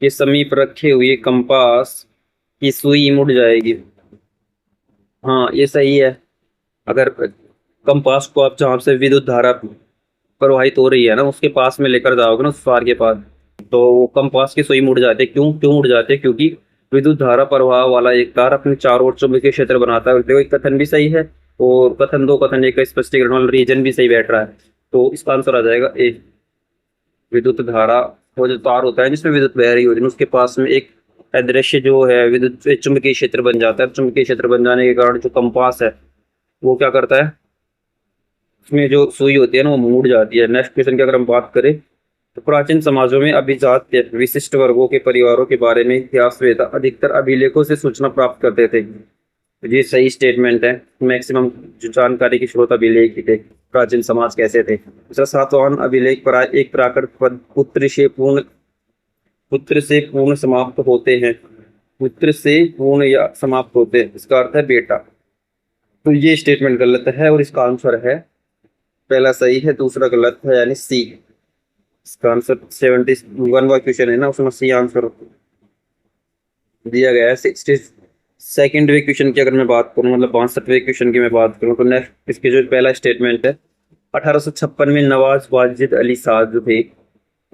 [SPEAKER 1] के समीप रखे हुए कंपास की सुई मुड़ जाएगी। हाँ, ये सही है। अगर कंपास को आप जहाँ से विद्युत धारा प्रवाहित हो रही है ना, उसके पास में लेकर जाओगे ना, उस तार के पास, तो कंपास की सुई मुड़ जाती है। क्यों क्यों मुड़ जाती है? क्योंकि विद्युत धारा प्रवाह वाला एक तार अपने चारों ओर चुंबकीय क्षेत्र बनाता है। देखो, एक कथन भी सही है, और कथन एक का स्पष्टीकरण वाला रीजन भी सही बैठ रहा है। तो इसका आंसर आ जाएगा ए। विद्युत धारा, वो जो तार होता है जिसमें विद्युत बह रही होती है, उसके पास में एक अदृश्य जो है विद्युत चुंबकीय क्षेत्र बन जाता है। चुंबकीय क्षेत्र बन जाने के कारण जो कंपास है वो क्या करता है, उसमें जो सुई होती है ना, वो मुड़ जाती है। नेक्स्ट क्वेश्चन की अगर हम बात करें, तो प्राचीन समाजों में अभिजात विशिष्ट वर्गों के परिवारों के बारे में इतिहासवेता अधिकतर अभिलेखों से सूचना प्राप्त करते थे। ये सही स्टेटमेंट है। मैक्सिमम जो जानकारी की स्रोत अभिलेख ही थे। प्राचीन समाज कैसे थे? दूसरा, सातवाहन अभिलेख पर एक प्राकृत पद पुत्र से पूर्ण समाप्त होते हैं। पुत्र से पूर्ण या समाप्त होते हैं, इसका अर्थ है बेटा। तो ये स्टेटमेंट गलत है, और इसका आंसर है पहला सही है, दूसरा गलत है, यानी सी। इसका आंसर 71वां क्वेश्चन है ना, उसमें सी आंसर दिया गया है। 62वें क्वेश्चन की अगर मैं बात करूं, मतलब 62वें क्वेश्चन की मैं बात करूं, तो नेक्स्ट इसके जो पहला स्टेटमेंट है, 1856 में नवाज वाजिद अली साहब जो थे,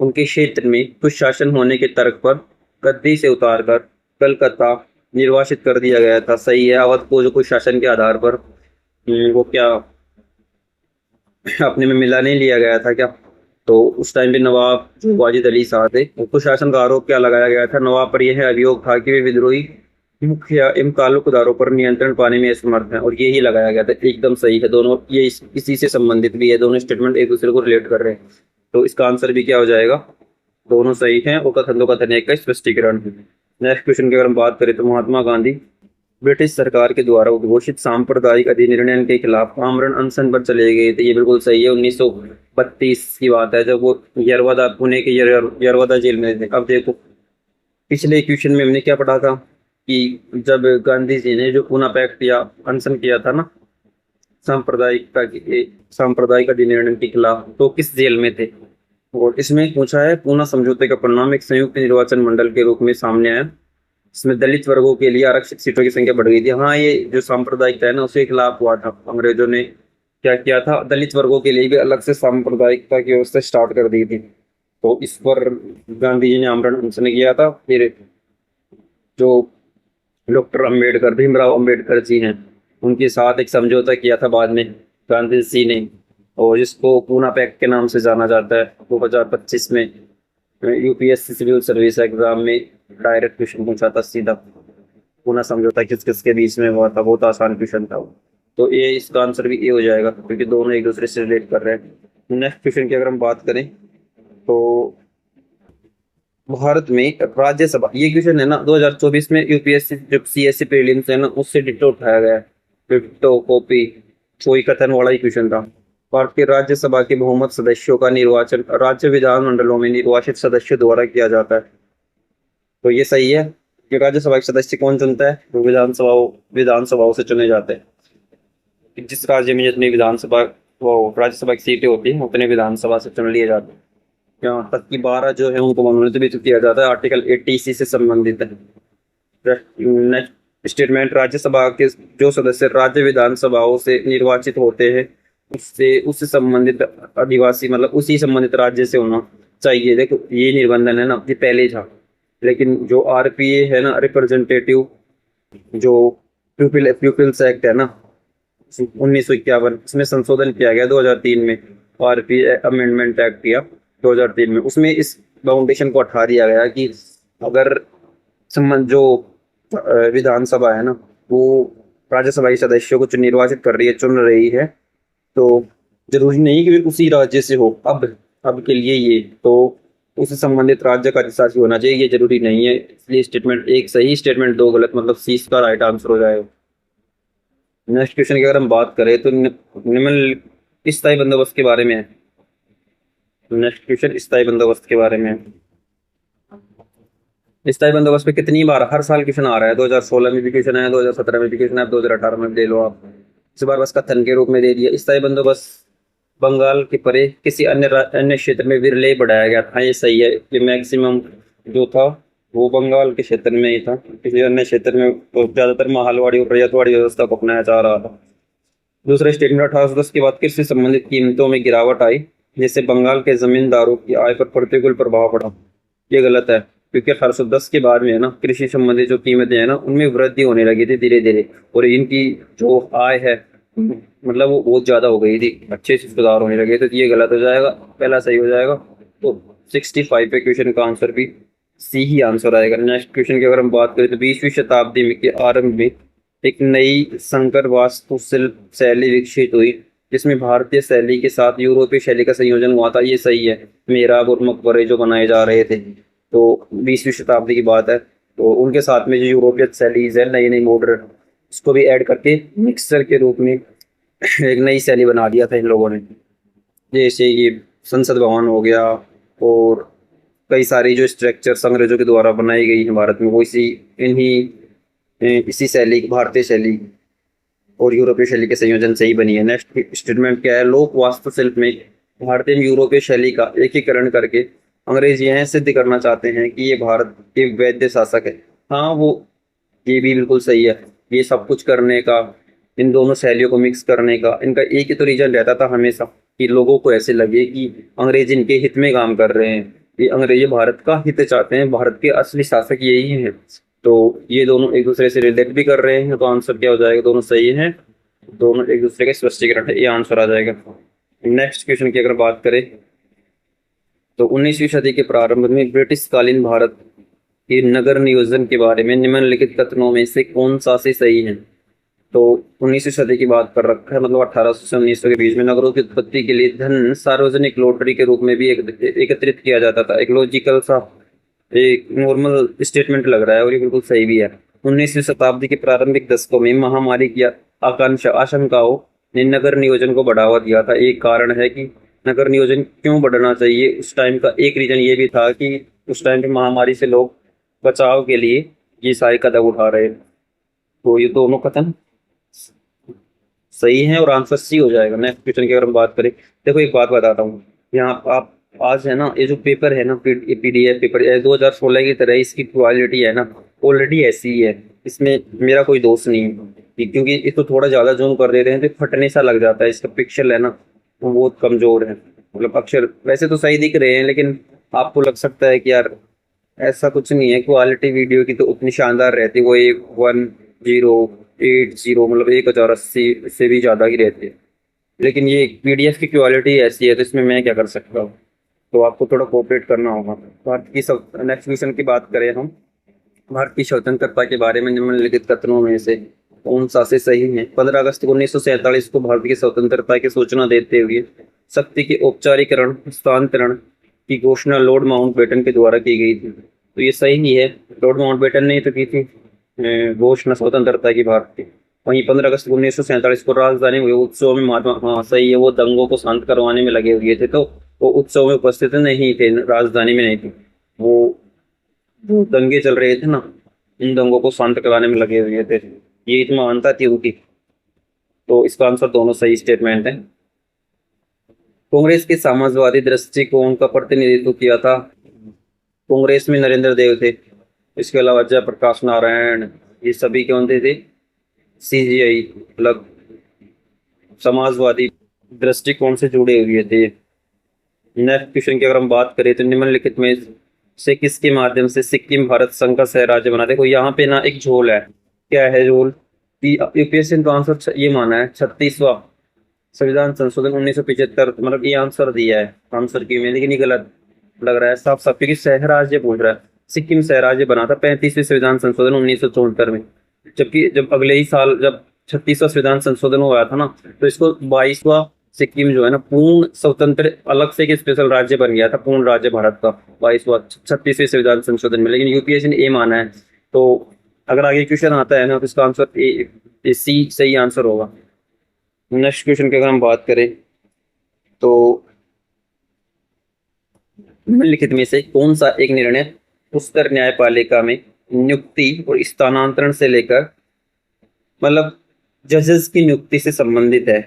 [SPEAKER 1] उनके क्षेत्र में कुछ शासन होने के तर्क पर गद्दी से उतारकर कलकत्ता निर्वासित कर दिया गया था। सही है। अवध को जो कुछ शासन के आधार पर वो क्या अपने में मिला नहीं लिया गया था क्या? तो उस टाइम पे नवाब जो वाजिद अली साहब थे, उनको शासन का आरोप क्या लगाया गया था? नवाब पर यह अभियोग था कि वे विद्रोही मुखिया इन ताल्लुकदारों पर नियंत्रण पाने में असमर्थ हैं, और यही लगाया गया था। एकदम सही है। दोनों ये इसी से संबंधित भी है, दोनों स्टेटमेंट एक दूसरे को रिलेट कर रहे हैं। तो इसका आंसर भी क्या हो जाएगा? दोनों सही हैं, और कथन दो कथन एक का स्पष्टीकरण है। नेक्स्ट क्वेश्चन की अगर हम बात करें, तो महात्मा गांधी ब्रिटिश सरकार के द्वारा उद्घोषित सांप्रदायिक अधिनियम के खिलाफ आमरण अनशन पर चले गए थे। ये बिल्कुल सही है। 1932 की बात है, जब वो यरवदा, पुणे के यरवदा जेल में थे। अब देखो, पिछले क्वेश्चन में हमने क्या पढ़ा था कि जब गांधी जी ने जो पूना पैक्ट या अनशन किया था ना, सांप्रदायिक अधिनियम के खिलाफ, तो किस जेल में थे? और इसमें पूछा है, पूना समझौते का परिणाम एक संयुक्त निर्वाचन मंडल के रूप में सामने आया। इसमें दलित वर्गों के लिए आरक्षित सीटों की संख्या बढ़ गई थी। हाँ, ये जो सांप्रदायिकता है ना, उसके खिलाफ हुआ था। अंग्रेजों ने क्या किया था, दलित वर्गों के लिए भी अलग से सांप्रदायिकता की व्यवस्था स्टार्ट कर दी थी। तो इस पर गांधी जी ने आमरण अनशन किया था। फिर जो डॉक्टर अम्बेडकर, भीमराव अम्बेडकर जी हैं, उनके साथ एक समझौता किया था बाद में गांधी जी ने, और जिसको पूना पैक्ट के नाम से जाना जाता है। 2025 में यूपीएससी सिविल सर्विस एग्जाम में डायरेक्ट क्वेश्चन पूछा था सीधा, पूना समझौता किस किस के बीच में हुआ था। बहुत आसान क्वेश्चन था वो। तो ये इसका आंसर भी ये हो जाएगा, क्योंकि दोनों एक दूसरे से रिलेट कर रहे हैं। नेक्स्ट क्वेश्चन की अगर हम बात करें, तो भारत में राज्यसभा, ये क्वेश्चन है ना 2024 में यूपीएससी जो सीएससी प्रीलिम्स है ना, उससे डिट्टो उठाया गया है। डिट्टो कॉपी, कोई कथन वाला ही क्वेश्चन था। भारत की राज्यसभा के बहुमत सदस्यों का निर्वाचन राज्य विधानमंडलों में निर्वाचित सदस्यों द्वारा किया जाता है। तो ये सही है कि राज्यसभा के सदस्य कौन चुनता है? वो विधानसभाओं से चुने जाते हैं। जिस राज्य में जितनी विधानसभा, वो राज्यसभा की सीटें होती हैं, उतने विधानसभा से चुन लिए जाते हैं। यहाँ तक कि 12 जो है उनको मनोनीत भी किया जाता है। आर्टिकल 80 इसी से संबंधित है। नेक्स्ट स्टेटमेंट, राज्यसभा के जो सदस्य राज्य विधानसभाओं से निर्वाचित होते हैं, उससे संबंधित आदिवासी, मतलब उसी संबंधित राज्य से होना चाहिए। देखो, ये निबंधन है ना, ये पहले था, लेकिन जो आरपीए है ना, रिप्रेजेंटेटिव जो प्यूपिल्स एक्ट है ना 1951, इसमें संशोधन किया गया 2003 में। आरपी अमेंडमेंट एक्ट किया 2003 में। उसमें इस बाउंडेशन को हटा दिया गया कि अगर संबंध जो विधानसभा है ना, वो राज्यसभा के सदस्यों को निर्वाचित कर रही है, चुन रही है, तो जरूरी नहीं कि वे उसी राज्य से हो। अब के लिए ये तो उससे संबंधित राज्य का अधिशासी होना चाहिए, ये जरूरी नहीं है। इसलिए स्टेटमेंट, एक सही स्टेटमेंट दो गलत, मतलब सी इसका राइट आंसर हो जाएगा। नेक्स्ट क्वेश्चन की अगर हम बात करें तो निम्न स्थायी बंदोबस्त के बारे में है। नेक्स्ट क्वेश्चन स्थायी बंदोबस्त के बारे में है। स्थायी बंदोबस्त पे कितनी बार हर साल क्वेश्चन आ रहा है? 2016 में भी क्वेश्चन है, 2017 में भी क्वेश्चन है, 2018 में ले लो आप। इस बार बस कथन के रूप में दे दिया। स्थायी बंदोबस्त बंगाल के परे किसी अन्य क्षेत्र में विरले बढ़ाया गया था। ये सही है कि मैक्सिमम जो था वो बंगाल के क्षेत्र में ही था, किसी अन्य क्षेत्र में तो ज्यादातर माहलवाड़ी और रैयतवाड़ी व्यवस्था को अपनाया जा रहा था। दूसरा स्टेटमेंट, 1810 के बाद कृषि संबंधित कीमतों में गिरावट आई, जिससे बंगाल के जमींदारों की आय पर प्रतिकूल प्रभाव पड़ा। ये गलत है, क्योंकि 1810 के बाद में है ना, कृषि संबंधित जो कीमतें हैं ना, उनमें वृद्धि होने लगी थी धीरे धीरे, और इनकी जो आय है मतलब वो बहुत ज्यादा हो गई थी, अच्छे से सुधार होने लगे। तो ये गलत हो जाएगा, पहला सही हो जाएगा। तो 65 पे क्वेश्चन का आंसर भी सी ही आंसर आएगा। नेक्स्ट क्वेश्चन की अगर हम बात करें तो 20वीं शताब्दी में के आरंभ में एक नई संकर वास्तुशिल्प शैली विकसित हुई, जिसमें भारतीय शैली के साथ यूरोपीय शैली का संयोजन हुआ था। ये सही है, मेहराब और मकबरे जो बनाए जा रहे थे, तो 20वीं शताब्दी की बात है, तो उनके साथ में जो यूरोपीय शैलीज है, नई नई मॉडर्न, उसको भी ऐड करके मिक्सचर के रूप में एक नई शैली बना दिया था इन लोगों ने। जैसे ये संसद भवन हो गया, और कई सारी जो स्ट्रक्चर अंग्रेजों के द्वारा बनाई गई है भारत में, वो इसी शैली, भारतीय शैली और यूरोपीय शैली के संयोजन से ही बनी है। नेक्स्ट स्टेटमेंट क्या है? लोक वास्तुशिल्प में भारतीय एवं यूरोपीय शैली का एकीकरण करके अंग्रेज यह सिद्ध करना चाहते हैं कि ये भारत के वैध शासक है। हाँ, वो ये भी बिल्कुल सही है। ये सब कुछ करने का, इन दोनों शैलियों को मिक्स करने का, इनका एक ही तो रीजन रहता था हमेशा, कि लोगों को ऐसे लगे कि अंग्रेज इनके हित में काम कर रहे हैं, ये अंग्रेज भारत का हित चाहते हैं, भारत के असली शासक यही हैं। तो ये दोनों एक दूसरे से रिलेट भी कर रहे हैं, तो आंसर क्या हो जाएगा? दोनों सही हैं, दोनों एक दूसरे के स्पष्टीकरण है, ये आंसर आ जाएगा। नेक्स्ट क्वेश्चन की अगर बात करें तो 19वीं सदी के प्रारंभ में ब्रिटिश कालीन भारत के नगर नियोजन के बारे में निम्नलिखित कथनों में से कौन सा से सही है? तो 19वीं सदी की बात कर रखा है, मतलब 1800 से 1900 के बीच में नगरों की उत्पत्ति के लिए धन सार्वजनिक लॉटरी के रूप में भी एकत्रित किया जाता था। एक लॉजिकल सा, एक नॉर्मल स्टेटमेंट लग रहा है, और ये बिल्कुल सही भी है। 19वीं शताब्दी के प्रारंभिक दशकों में महामारी की आशंकाओं ने नगर नियोजन को बढ़ावा दिया था। एक कारण है कि नगर नियोजन क्यों बढ़ना चाहिए, उस टाइम का एक रीजन ये भी था कि उस टाइम पे महामारी से लोग बचाव के लिए ये सारे कदम उठा रहे। तो ये दोनों कथन सही है, और आंसर सी हो जाएगा। नेक्स्ट क्वेश्चन की अगर हम बात करें, देखो एक बात बताता हूँ, यहाँ आप आज है ना, ये जो पेपर है ना, पीडीएफ पेपर 2016 की तरह इसकी क्वालिटी है ना, ऑलरेडी ऐसी ही है, इसमें मेरा कोई दोष नहीं है, क्योंकि इसको थोड़ा ज्यादा जूम कर देते हैं तो फटने सा लग जाता है। इसका पिक्सल है ना, वो बहुत कमजोर है, मतलब अक्षर वैसे तो सही दिख रहे हैं, लेकिन आपको लग सकता है कि यार ऐसा कुछ नहीं है। क्वालिटी वीडियो की तो उतनी शानदार रहती है, वो 1080, मतलब 1080 से भी ज्यादा ही रहती है, लेकिन ये पीडीएफ की क्वालिटी ऐसी है, तो इसमें मैं क्या कर सकता हूँ? तो आपको थोड़ा कोऑपरेट करना होगा। भारत की सब नेक्स्ट क्वेश्चन की बात करें हम, भारत की स्वतंत्रता के बारे में निम्नलिखित कथनों में से कौन सा से सही है? 15 अगस्त 1947 को भारत की स्वतंत्रता की सूचना देते हुए शक्ति के औपचारिकरण हस्तांतरण की घोषणा लॉर्ड माउंटबेटन के द्वारा की गई थी। तो ये सही ही है, लॉर्ड माउंटबेटन ने तो की थी घोषणा स्वतंत्रता की भारत की। वहीं 15 अगस्त 1947 को राजधानी हुए उत्सव में महात्मा, हाँ सही है, वो दंगों को शांत करवाने में लगे हुए थे, तो वो उत्सव में उपस्थित नहीं थे, राजधानी में नहीं थे, वो जो दंगे चल रहे थे ना, इन दंगों को शांत कराने में लगे हुए थे, ये इतना मानता थी उनकी। तो इसका आंसर दोनों सही स्टेटमेंट है। कांग्रेस के समाजवादी दृष्टिकोण का प्रतिनिधित्व किया था, कांग्रेस में नरेंद्र देव थे, इसके अलावा जयप्रकाश नारायण, ये सभी कौन थे? सीजीआई, मतलब समाजवादी दृष्टिकोण से जुड़े हुए थे। नेक्स्ट क्वेश्चन की अगर हम बात करें तो निम्नलिखित में से किसके माध्यम से सिक्किम भारत संघ का सह राज्य बना? देखो यहाँ पे ना एक झोल है, क्या है रूल कि यूपीएससी ने तो आंसर ये माना है 36वां संविधान संशोधन 1975, मतलब ये आंसर दिया है आंसर की में, लेकिन ये गलत लग रहा है साफ साफ, क्योंकि सह राज्य पूछ रहा है। सिक्किम सह राज्य बना था 35वें संविधान संशोधन 1974 में, जबकि जब अगले ही साल जब 36वां संविधान संशोधन हुआ था ना, तो इसको 22वां सिक्किम जो है ना पूर्ण स्वतंत्र अलग से एक स्पेशल राज्य बन गया था, पूर्ण राज्य भारत का 22वां 36वें संविधान संशोधन में, लेकिन यूपीएससी ने ए माना है। तो अगर आगे क्वेश्चन आता है ना तो इसका आंसर ए सी सही आंसर होगा। नेक्स्ट क्वेश्चन की अगर हम बात करें तो निम्नलिखित में से कौन सा एक निर्णय उच्चतर न्यायपालिका में नियुक्ति और स्थानांतरण से लेकर, मतलब जजेस की नियुक्ति से संबंधित है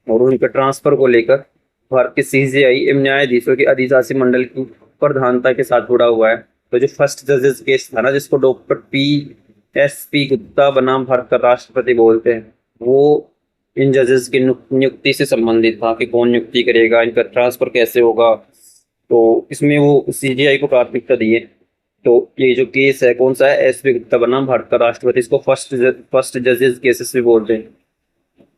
[SPEAKER 1] और उनके ट्रांसफर को लेकर भारत के सीजेआई एवं न्यायाधीशों के अधिशासी मंडल की प्रधानता के साथ जुड़ा हुआ है। तो जो फर्स्ट जजेस केस था ना, जिसको डॉक्टर पी गुप्ता बनाम भारत का राष्ट्रपति बोलते हैं, वो इन जजेस की नियुक्ति से संबंधित था कि कौन नियुक्ति करेगा, इनका ट्रांसफर कैसे होगा। तो इसमें वो सीजीआई को प्राथमिकता दी है। तो ये जो केस है कौन सा है, एसपी गुप्ता बनाम भारत का राष्ट्रपति, इसको फर्स्ट जजेस केसेस भी बोलते हैं।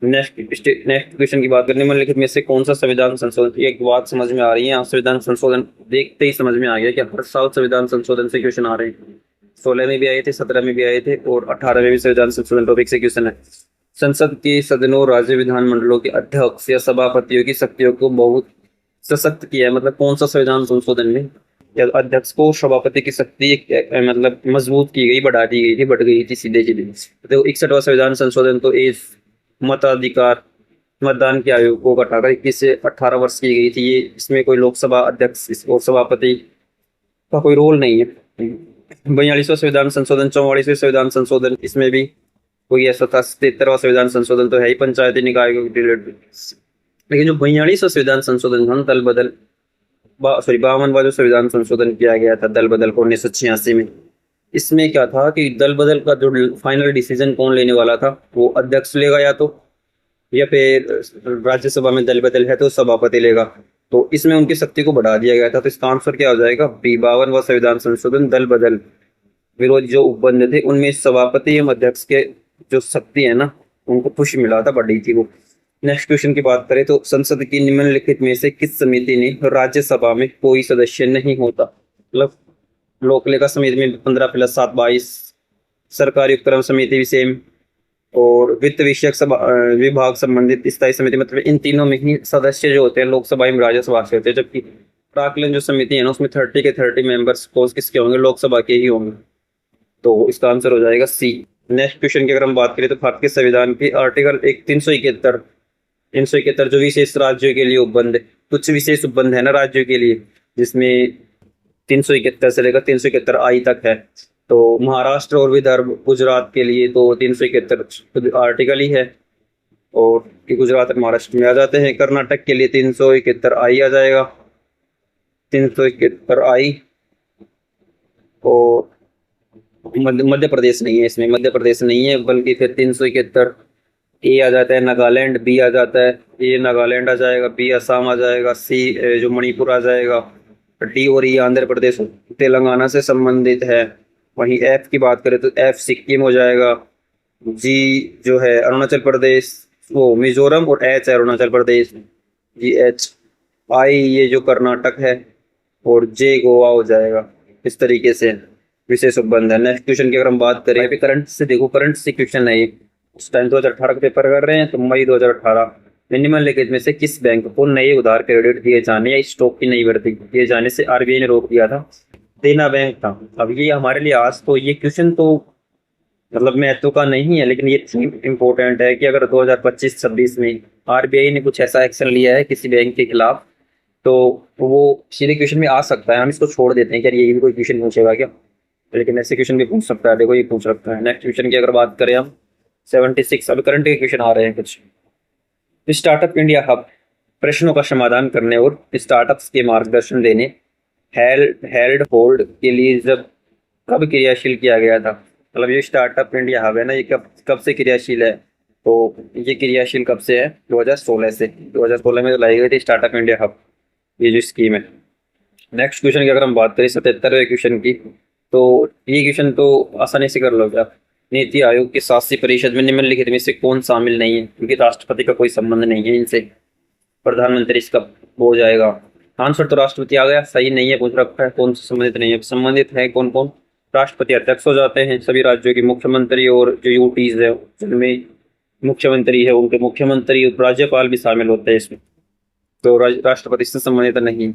[SPEAKER 1] नेक्स्ट क्वेश्चन की बात करने में निम्नलिखित में से कौन सा संविधान संशोधन, एक बात समझ में आ रही है यहाँ, संविधान संशोधन देखते ही समझ में आ गया कि हर साल संविधान संशोधन से क्वेश्चन आ रहे हैं। 16 में भी आए थे, 17 में भी आए थे और 18 में भी संविधान संशोधन टॉपिक से क्वेश्चन है। संसद के सदनों राज्य विधानमंडलों के अध्यक्ष या सभापतियों की शक्तियों को बहुत सशक्त किया है, मतलब कौन सा संविधान संशोधन में या अध्यक्ष को सभापति की शक्ति मतलब मजबूत की गई, बढ़ा दी गई थी, बढ़ गई थी सीधे सीधे। तो 61वां संविधान संशोधन तो एज मताधिकार मतदान की आयु को घटाकर 21 से 18 वर्ष की गई थी। ये इसमें कोई लोकसभा अध्यक्ष और सभापति का कोई रोल नहीं है। 42वां संविधान संशोधन, 44वें संविधान संशोधन, इसमें भी कोई ऐसा था। 73वां संविधान संशोधन तो है ही पंचायती निकाय के रिलेटेड, लेकिन जो 42वां संविधान संशोधन था दल बदल 52वां जो संविधान संशोधन किया गया था दल बदल को 1986 में, इसमें क्या था कि दल बदल का जो फाइनल डिसीजन कौन लेने वाला था, वो अध्यक्ष लेगा या फिर राज्यसभा में दल बदल है तो सभापति लेगा। तो इसमें उनकी शक्ति को बढ़ा दिया गया था। तो इसका आंसर क्या हो जाएगा, 52वां संविधान संशोधन दल बदल विरोधी जो उपबंध थे उनमें सभापति एवं अध्यक्ष के जो शक्ति है ना उनको पुश मिला था, बढ़ी थी वो। नेक्स्ट क्वेश्चन की बात करें तो संसद की निम्नलिखित में से किस समिति ने राज्यसभा में कोई सदस्य नहीं होता, मतलब लोकलेखा समिति में 15+7 22, सरकारी उपक्रम समिति भी सेम, और वित्त विषयक विभाग संबंधित स्थायी समिति, मतलब इन तीनों में ही सदस्य जो होते हैं लोकसभा एवं राज्यसभा से होते हैं। जबकि प्राक्कलन जो समिति है ना उसमें 30 के 30 मेंबर्स किसके होंगे, लोकसभा के ही होंगे। तो इसका आंसर हो जाएगा सी। नेक्स्ट क्वेश्चन की अगर हम बात करें तो भारत के संविधान के आर्टिकल 371 जो विशेष राज्यों के लिए उपबंध, कुछ विशेष उपबंध है ना राज्यों के लिए, जिसमें 371 से लेकर 371 आई तक है। तो महाराष्ट्र और विदर्भ गुजरात के लिए तो 371 आर्टिकल ही है, और गुजरात और महाराष्ट्र में आ जाते हैं। कर्नाटक के लिए 371 आई आ जाएगा, 371 आई। और मध्य प्रदेश नहीं है, इसमें मध्य प्रदेश नहीं है, बल्कि फिर 371 ए आ जाता है, नागालैंड बी आ जाता है, ए नागालैंड आ जाएगा, बी असम आ जाएगा, सी जो मणिपुर आ जाएगा, डी और ई आंध्र प्रदेश तेलंगाना से संबंधित है। वहीं एफ की बात करें तो एफ सिक्किम हो जाएगा, जी जो है अरुणाचल प्रदेश वो मिजोरम, और एच है अरुणाचल प्रदेश, जी एच। आई ये जो कर्नाटक है, और जे गोवा हो जाएगा। इस तरीके से विशेष उपबंध है। नेक्स्ट क्वेश्चन की अगर हम बात करें, करंट से देखो, करंट से क्वेश्चन है ये, उस टाइम 2018 का पेपर कर रहे हैं तो मई 2018, निम्नलिखित में से किस बैंक को नए उधार क्रेडिट दिए जाने या स्टॉक की नई वृद्धि दिए जाने से आरबीआई ने रोक दिया था? देना बैंक था। अब ये हमारे लिए आज तो ये क्वेश्चन तो मतलब महत्व का नहीं है, लेकिन ये इम्पोर्टेंट है कि अगर 2025-26 में आरबीआई ने कुछ ऐसा एक्शन लिया है किसी बैंक के खिलाफ, तो वो सीधे क्वेश्चन में आ सकता है। हम इसको छोड़ देते हैं कि ये भी कोई क्वेश्चन पूछेगा क्या, लेकिन ऐसे क्वेश्चन भी पूछ सकता है। देखो ये पूछ सकता है। नेक्स्ट क्वेश्चन की अगर बात करें हम 76, अभी करंट के क्वेश्चन आ रहे हैं कुछ। स्टार्टअप इंडिया हब प्रश्नों का समाधान करने और स्टार्टअप्स के मार्गदर्शन देने हेल्ड होल्ड के लिए कब क्रियाशील किया गया था? मतलब ये स्टार्टअप इंडिया हब है ना, ये कब से क्रियाशील है? तो ये क्रियाशील कब से है? 2016 से। 2016 में तो लाई गई थी स्टार्टअप इंडिया हब, ये जो स्कीम है। नेक्स्ट क्वेश्चन की अगर हम बात करें 77वें क्वेश्चन की, तो ये क्वेश्चन तो आसानी से कर लोगे आप। नीति आयोग की शासी परिषद में निम्नलिखित में से कौन शामिल नहीं है? क्योंकि राष्ट्रपति का कोई संबंध नहीं है इनसे। प्रधानमंत्री इसका हो जाएगा आंसर। तो राष्ट्रपति आ गया, सही नहीं है पूछ रखा है कौन से संबंधित नहीं है। संबंधित है कौन कौन? राष्ट्रपति अध्यक्ष हो जाते हैं सभी राज्यों के मुख्यमंत्री, और जो यूटीज है जिनमें मुख्यमंत्री है उनके मुख्यमंत्री, राज्यपाल भी शामिल होते हैं इसमें। तो राष्ट्रपति से संबंधित नहीं।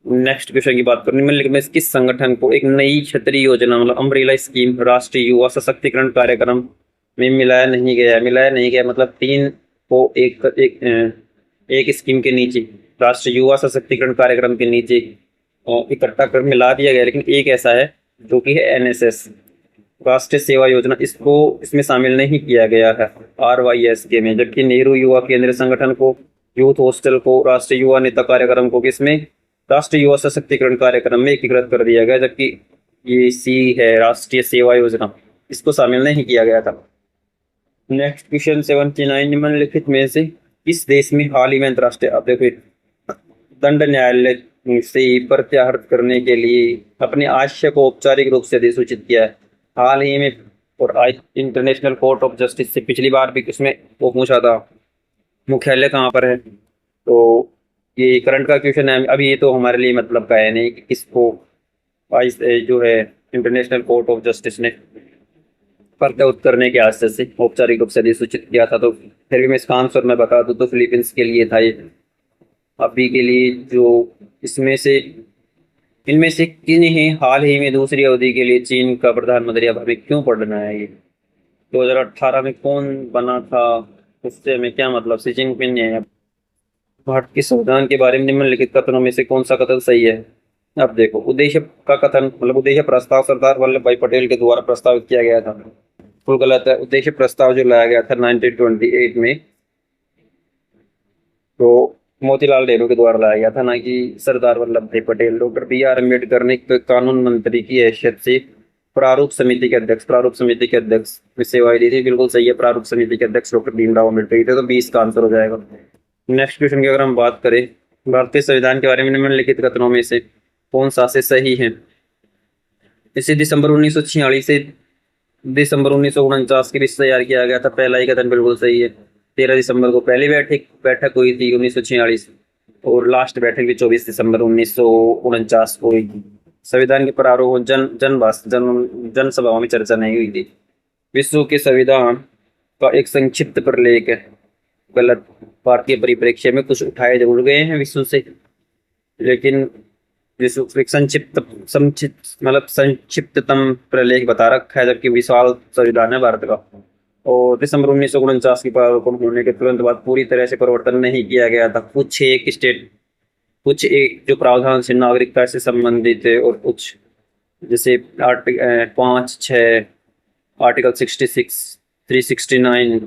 [SPEAKER 1] नेक्स्ट क्वेश्चन की बात करें, निम्नलिखित में किस संगठन को एक नई क्षेत्रीय योजना मतलब अम्ब्रेला स्कीम राष्ट्रीय युवा सशक्तिकरण कार्यक्रम में मिलाया नहीं गया? मिलाया नहीं गया मतलब तीन को एक स्कीम के नीचे, राष्ट्रीय युवा सशक्तिकरण कार्यक्रम के नीचे इकट्ठा कर मिला दिया गया, लेकिन एक ऐसा है जो कि है एनएसएस राष्ट्रीय सेवा योजना, इसको इसमें शामिल नहीं किया गया है RYS के में। जबकि नेहरू युवा केंद्रीय संगठन को, यूथ हॉस्टल को, राष्ट्रीय युवा नेता कार्यक्रम को किसमें, राष्ट्रीय युवा सशक्तिकरण कार्यक्रम में एकीकृत कर दिया गया। जबकि ये सी है राष्ट्रीय सेवा योजना, इसको शामिल नहीं किया गया था। नेक्स्ट क्वेश्चन 79, निम्नलिखित में से किस देश में हाल ही में अंतर्राष्ट्रीय, अब देखो, दंड न्यायालय से प्रत्याहृत करने के लिए अपने आशय को औपचारिक रूप से अधिसूचित किया है हाल ही में? और इंटरनेशनल कोर्ट ऑफ जस्टिस से पिछली बार भी उसमें वो पूछा था मुख्यालय कहाँ पर है। तो ये करंट का क्वेश्चन है अभी, ये तो हमारे लिए मतलब का है नहीं कि किसको जो है इंटरनेशनल कोर्ट ऑफ जस्टिस ने प्रत्याहृत करने के आशय से औपचारिक रूप से अधिसूचित किया था। तो फिर भी मैं इसका आंसर मैं बता दूं तो फिलीपींस के लिए था ये। अभी के लिए जो इसमें से इनमें से किन्हीं हाल ही में दूसरी अवधि के लिए चीन का प्रधानमंत्री अब हमें क्यों पढ़ना है? ये 2018 में कौन बना था, उससे हमें क्या मतलब? शी जिनपिंग है। भारत के संविधान के बारे में निम्नलिखित कथनों में से कौन सा कथन सही है? अब देखो, उद्देश्य का कथन मतलब उद्देश्य प्रस्ताव सरदार वल्लभ भाई पटेल के द्वारा प्रस्तावित किया गया था, बिल्कुल गलत है। उद्देश्य प्रस्ताव जो लाया गया था 1928 में, तो मोतीलाल नेहरू के द्वारा लाया गया था, ना कि सरदार वल्लभ भाई पटेल। डॉक्टर BR अम्बेडकर ने कानून मंत्री की हैसियत से प्रारूप समिति के अध्यक्ष में सेवाएं दी थी, बिल्कुल सही है। प्रारूप समिति के अध्यक्ष डॉक्टर भीमराव अम्बेडकर थे, तो 20 का आंसर हो जाएगा। नेक्स्ट क्वेश्चन की अगर हम बात करें, भारतीय संविधान के बारे में निम्नलिखित कथनों में से कौन सा से सही है? इसे दिसंबर 1946 से दिसंबर 1949 के बीच तैयार किया गया था, पहला ही कथन बिल्कुल सही है। 13 दिसंबर को पहली बैठक हुई थी 1946, और लास्ट बैठक भी 24 दिसंबर 1949 को हुई थी। संविधान के प्रारूप जन सभाओं में चर्चा नहीं हुई थी। विश्व के संविधान का एक संक्षिप्त प्रलेख है, गलत। भारतीय परिप्रेक्ष्य में कुछ उठाए जरूर गए हैं विश्व से, लेकिन विश्व संक्षिप्ततम प्रलेख बता रखा है, जबकि विशाल संविधान है भारत का। और दिसंबर 1949 की प्रारूपण होने के तुरंत बाद पूरी तरह से परिवर्तन नहीं किया गया था। कुछ एक जो प्रावधान से नागरिकता से संबंधित है, और कुछ जैसे 5, 6, आर्टिकल 66, 369,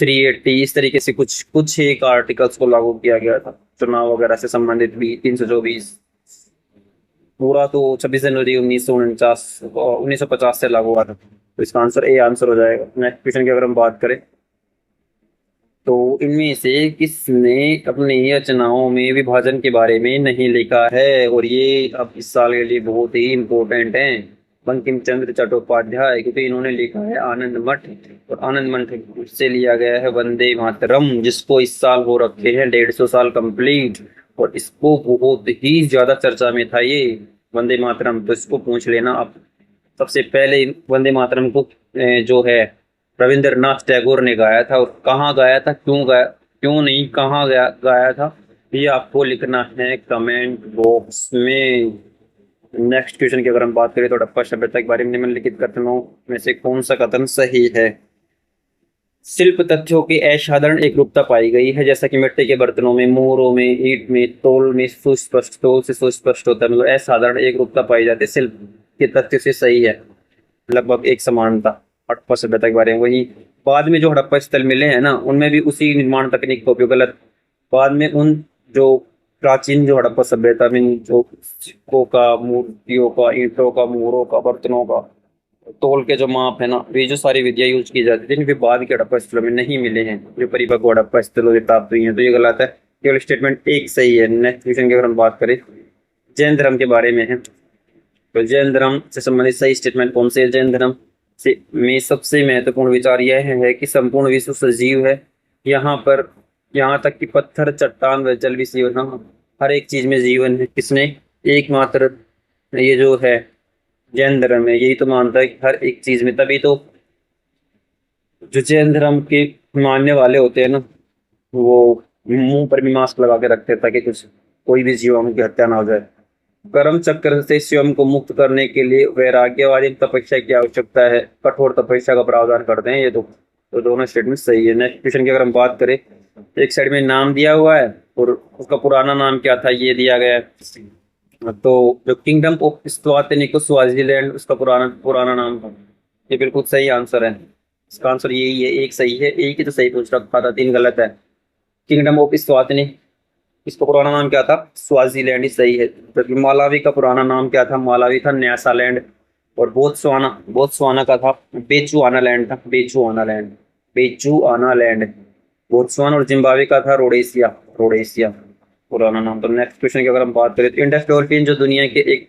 [SPEAKER 1] 380, इस तरीके से कुछ एक आर्टिकल्स को लागू किया गया था। चुनाव वगैरह से संबंधित भी 324, पूरा तो 26 जनवरी 1950 से लागू हुआ था। तो इसका आंसर ए आंसर हो जाएगा। नेक्स्ट क्वेश्चन की अगर हम बात करें, तो इनमें से किसने अपनी रचनाओं में विभाजन के बारे में नहीं लिखा है? और ये अब इस साल के लिए बहुत ही इम्पोर्टेंट है, बंकिम चंद्र चट्टोपाध्याय, क्योंकि इन्होंने लिखा है आनंद मठ, और आनंद मठ से लिया गया है वंदे मातरम, जिसको इस साल हो रखे हैं 150 साल कंप्लीट, और इसको बहुत ही ज्यादा चर्चा में था ये वंदे मातरम। तो इसको पूछ लेना आप। सबसे पहले वंदे मातरम को जो है रविंद्रनाथ टैगोर ने गाया था, और कहाँ गाया था, क्यों नहीं, कहाँ गाया था, ये आपको लिखना है कमेंट बॉक्स में। नेक्स्ट क्वेश्चन की अगर हम बात करें, तो हड़प्पा सभ्यता के बारे में निम्नलिखित कथनों में से कौन सा कथन सही है? शिल्प तथ्यों की असाधारण एकरूपता पाई गई है, जैसा कि मिट्टी के बर्तनों में, मोहरों में, ईंट में, तोल में सुस्पष्ट, तोल से सुस्पष्ट होता है, मतलब असाधारण एकरूपता पाई जाती है। शिल्प के तथ्य से सही है, लगभग एक समानता हड़प्पा सभ्यता के बारे में। वही बाद में जो हड़प्पा स्थल मिले हैं ना, उनमें भी उसी निर्माण तकनीक का उपयोग, गलत। बाद में उन जो प्राचीन जो हड़प्पा सभ्यता में जो सिक्कों का, मूर्तियों का, ईंटों का, मोहरों का, बर्तनों का, तोल के जो माप है ना, ये जो सारी विधियां यूज की जाती थी, फिर बाद के हड़प्पा स्थलों में नहीं मिले हैं, जो परिपक्व हड़प्पा स्थलों से प्राप्त हुई हैं। तो ये गलत है, केवल स्टेटमेंट एक सही है। नेक्स्ट क्वेश्चन की अगर हम बात करें, जैन धर्म के बारे में है, तो जैन धर्म से संबंधित सही स्टेटमेंट कौन से है? जैन धर्म से में सबसे महत्वपूर्ण विचार यह है कि संपूर्ण विश्व सजीव है। यहाँ पर यहाँ तक कि पत्थर, चट्टान व जल भी जीवन, हर एक चीज में जीवन है। किसने? एकमात्र ये जो है जैन धर्म है, यही तो मानता है कि हर एक चीज में। तभी तो जो जैन धर्म के मानने वाले होते हैं ना, वो मुंह पर भी मास्क लगा के रखते हैं ताकि कुछ कोई भी जीव की हत्या ना हो जाए। कर्म चक्र से स्वयं को मुक्त करने के लिए वैराग्यवादी तपस्या की आवश्यकता है, कठोर तपस्या का प्रावधान करते हैं। ये तो दोनों स्टेटमेंट सही है। नेक्स्ट क्वेश्चन की अगर हम बात करें, एक साइड में नाम दिया हुआ है और उसका पुराना नाम क्या था ये दिया गया है। तो जो किंगडम ऑफ स्वातिनी को स्वाजीलैंड, उसका पुराना पुराना नाम था। ये बिल्कुल सही आंसर है। इसका आंसर यही है, एक सही है, एक ही तो सही पूछ रखा था, 3 गलत है। किंगडम ऑफ स्वातिनी, इसका पुराना नाम क्या था? स्वाजीलैंड ही सही है। जबकि मालावी का पुराना नाम क्या था? मालावी था न्यासालैंड। और बोत्सवाना, बोत्सवाना का था बेचुआना लैंड, था बेचुआना लैंड, बेचुआना लैंड। बोत्सवाना। और जिम्बाब्वे का था रोडेशिया, रोडेशिया पुराना नाम। तो नेक्स्ट क्वेश्चन की अगर हम बात करें, तो इंडस डॉल्फिन जो दुनिया के एक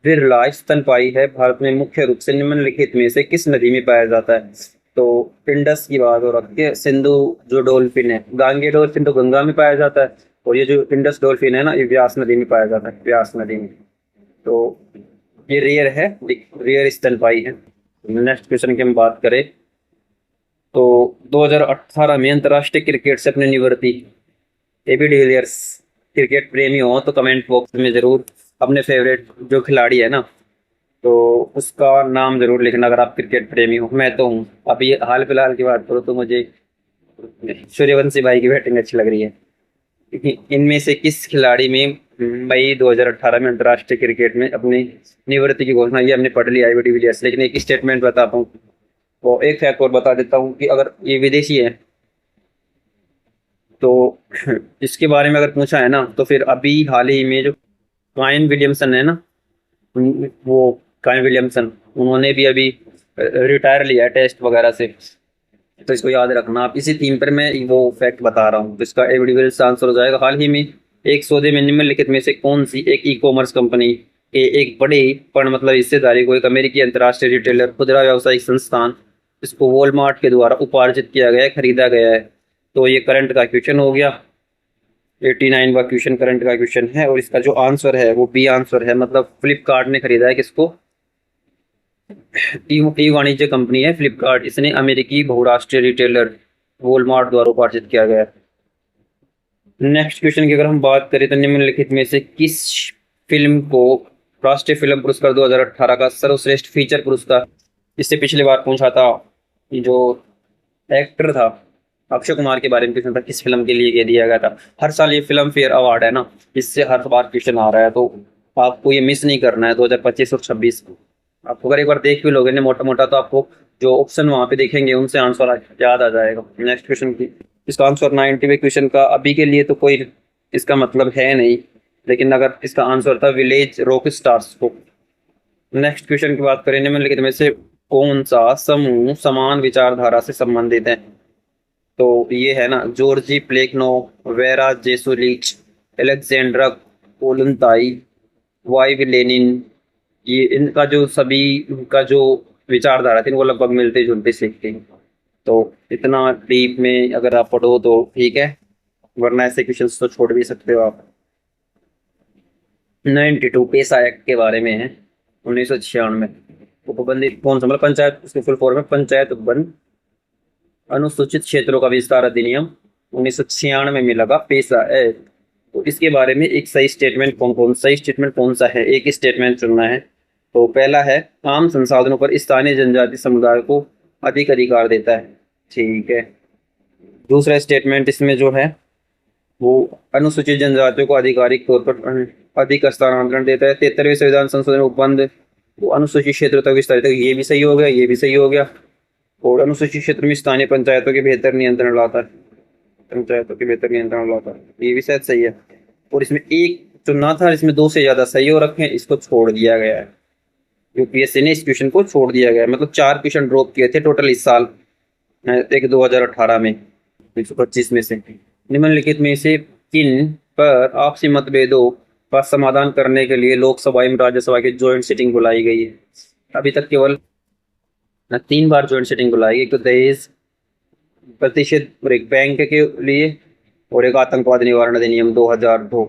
[SPEAKER 1] विरला स्तनपायी है, भारत में मुख्य रूप से निम्नलिखित में से किस नदी में पाया जाता है? तो इंडस की बात हो रखी है। सिंधु जो डॉल्फिन है, गांगे डॉल्फिन तो गंगा में पाया जाता है, और ये जो इंडस डॉल्फिन है ना, ये व्यास नदी में पाया जाता है, व्यास नदी में। तो ये रेयर है, रेयर स्तनपायी है। नेक्स्ट क्वेश्चन की हम बात करें, तो 2018 में अंतर्राष्ट्रीय क्रिकेट से अपनी निवृत्ति, एबी डिविलियर्स क्रिकेट प्रेमी हो तो कमेंट बॉक्स में जरूर अपने फेवरेट जो खिलाड़ी है ना, तो उसका नाम जरूर लिखना अगर आप क्रिकेट प्रेमी हो। मैं तो हूँ। अभी हाल फिलहाल की बात करूँ तो मुझे सूर्यवंशी भाई की बैटिंग अच्छी लग रही है। इनमें से किस खिलाड़ी में मई 2018 में अंतर्राष्ट्रीय क्रिकेट में अपनी निवृत्ति की घोषणा? ये हमने पढ़ लिया एबी डिविलियर्स, लेकिन एक स्टेटमेंट बताता हूँ, वो एक फैक्ट और बता देता हूँ कि अगर ये विदेशी है तो इसके बारे में अगर पूछा है ना, तो फिर अभी हाल ही में जो काइन विलियमसन है ना, वो काइन विलियमसन, उन्होंने भी अभी रिटायर लिया है टेस्ट वगैरह से। तो इसको याद रखना आप। इसी थीम पर मैं वो फैक्ट बता रहा हूँ, तो इसका एविडेंस आंसर हो जाएगा। हाल ही में एक सौदे में निम्नलिखित में से कौन सी एक ई कॉमर्स कंपनी के एक बड़े पण मतलब हिस्सेदारी को एक अमेरिकी अंतर्राष्ट्रीय रिटेलर खुदरा व्यावसायिक संस्थान, इसको वॉलमार्ट के द्वारा उपार्जित किया गया है, खरीदा गया है? तो ये करंट का क्वेश्चन हो गया, 89 का क्वेश्चन करंट का क्वेश्चन है। और इसका जो आंसर है वो बी आंसर है, मतलब फ्लिपकार्ट ने खरीदा है। किसको? ई वाणिज्य कंपनी है फ्लिपकार्ट, इसने अमेरिकी बहुराष्ट्रीय रिटेलर वॉलमार्ट द्वारा उपार्जित किया गया है। नेक्स्ट क्वेश्चन की अगर हम बात करें, तो निम्नलिखित में से किस फिल्म को राष्ट्रीय फिल्म पुरस्कार 2018 का सर्वश्रेष्ठ फीचर पुरस्कार, इससे पिछली बार पूछा था, जो एक्टर था अक्षय कुमार के बारे में क्वेश्चन था, किस फिल्म के लिए ये दिया गया था? हर साल ये फिल्म फेयर अवार्ड है ना, इससे हर बार क्वेश्चन आ रहा है, तो आपको ये मिस नहीं करना है 2025 और 26 को। आपको अगर एक बार देख भी लोगे ना मोटा मोटा, तो आपको जो ऑप्शन वहां पे देखेंगे उनसे आंसर याद आ जाएगा। नेक्स्ट क्वेश्चन की इसका आंसर 90वें क्वेश्चन का अभी के लिए तो कोई इसका मतलब है नहीं, लेकिन अगर इसका आंसर था विलेज रॉक स्टार्स को। नेक्स्ट क्वेश्चन की बात करें, निम्नलिखित में से कौन सा समूह समान विचारधारा से संबंधित है? तो ये है ना जॉर्जी प्लेखनोव, वेरा जेसुलिच, एलेक्जेंड्रा कोलंताई, वाइव लेनिन। ये इनका जो सभी का जो विचारधारा थी वो लगभग मिलते जुलते सीखते हैं। तो इतना डीप में अगर आप पढ़ो तो ठीक है, वरना ऐसे क्वेश्चंस तो छोड़ भी सकते हो आप। 92 पेसा एक्ट के बारे में है, 1996 में। उपबंधित कौन सा, मतलब पंचायत, उसके फुल फॉर्म है पंचायत उपबंध अनुसूचित क्षेत्रों का विस्तार अधिनियम 1996 में लगा पेसा एक्ट। तो इसके बारे में एक सही स्टेटमेंट सही स्टेटमेंट कौन सा है? एक स्टेटमेंट चुनना है। तो पहला है, आम संसाधनों पर स्थानीय जनजाति समुदाय को अधिक अधिकार देता है, ठीक है। दूसरा स्टेटमेंट इसमें जो है वो अनुसूचित जनजातियों को आधिकारिक तौर पर अधिक हस्तांतरण देता है। 73वें संविधान संशोधन उपबंध वो अनुसूचित क्षेत्र तक विस्तारित है, ये भी सही हो गया, ये भी सही हो गया। और अनुसूचित क्षेत्र में स्थानीय पंचायतों के बेहतर नियंत्रण लाता है, पंचायतों के बेहतर नियंत्रण लाता है, ये भी शायद सही है। और इसमें एक चुनना था, इसमें 2 से ज्यादा सही हो रखे हैं, इसको छोड़ दिया गया है। यूपीएससी ने इस क्वेश्चन को छोड़ दिया गया है, मतलब 4 क्वेश्चन ड्रॉप किए थे टोटल इस साल, एक 2018 में 125 में से। निम्नलिखित में से किन पर आपसी मतभेदों का समाधान करने के लिए लोकसभा एवं राज्यसभा की ज्वाइंट सिटिंग बुलाई गई है। अभी तक केवल 3 बार ज्वाइंट सिटिंग बुलाई गई, एक तो दहेज प्रतिषेध और एक बैंक के लिए और एक आतंकवाद निवारण अधिनियम 2002।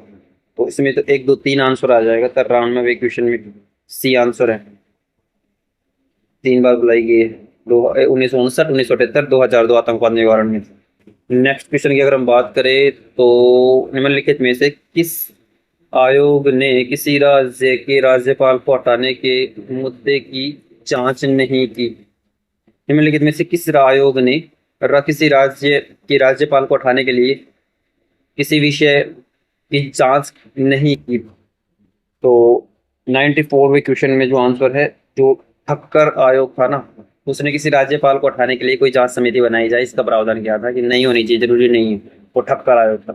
[SPEAKER 1] तो इसमें तो 1 2 3 आंसर आ जाएगा। 93वें क्वेश्चन में सी आंसर है। 3 बार बुलाई गई है, 1959, 1978, 2002 आतंकवाद निवारण में। नेक्स्ट क्वेश्चन की अगर हम बात करें तो निम्नलिखित में से किस आयोग ने किसी राज्य के राज्यपाल को हटाने के मुद्दे की जांच नहीं की? निम्नलिखित में से किस आयोग ने किसी राज्य के राज्यपाल को हटाने के लिए किसी विषय की जांच नहीं की? तो 94वें क्वेश्चन में जो आंसर है, जो ठक्कर आयोग था ना, उसने किसी राज्यपाल को हटाने के लिए कोई जांच समिति बनाई जाए, इसका प्रावधान किया था कि नहीं होनी चाहिए, जरूरी नहीं है। वो ठक्कर आयोग था,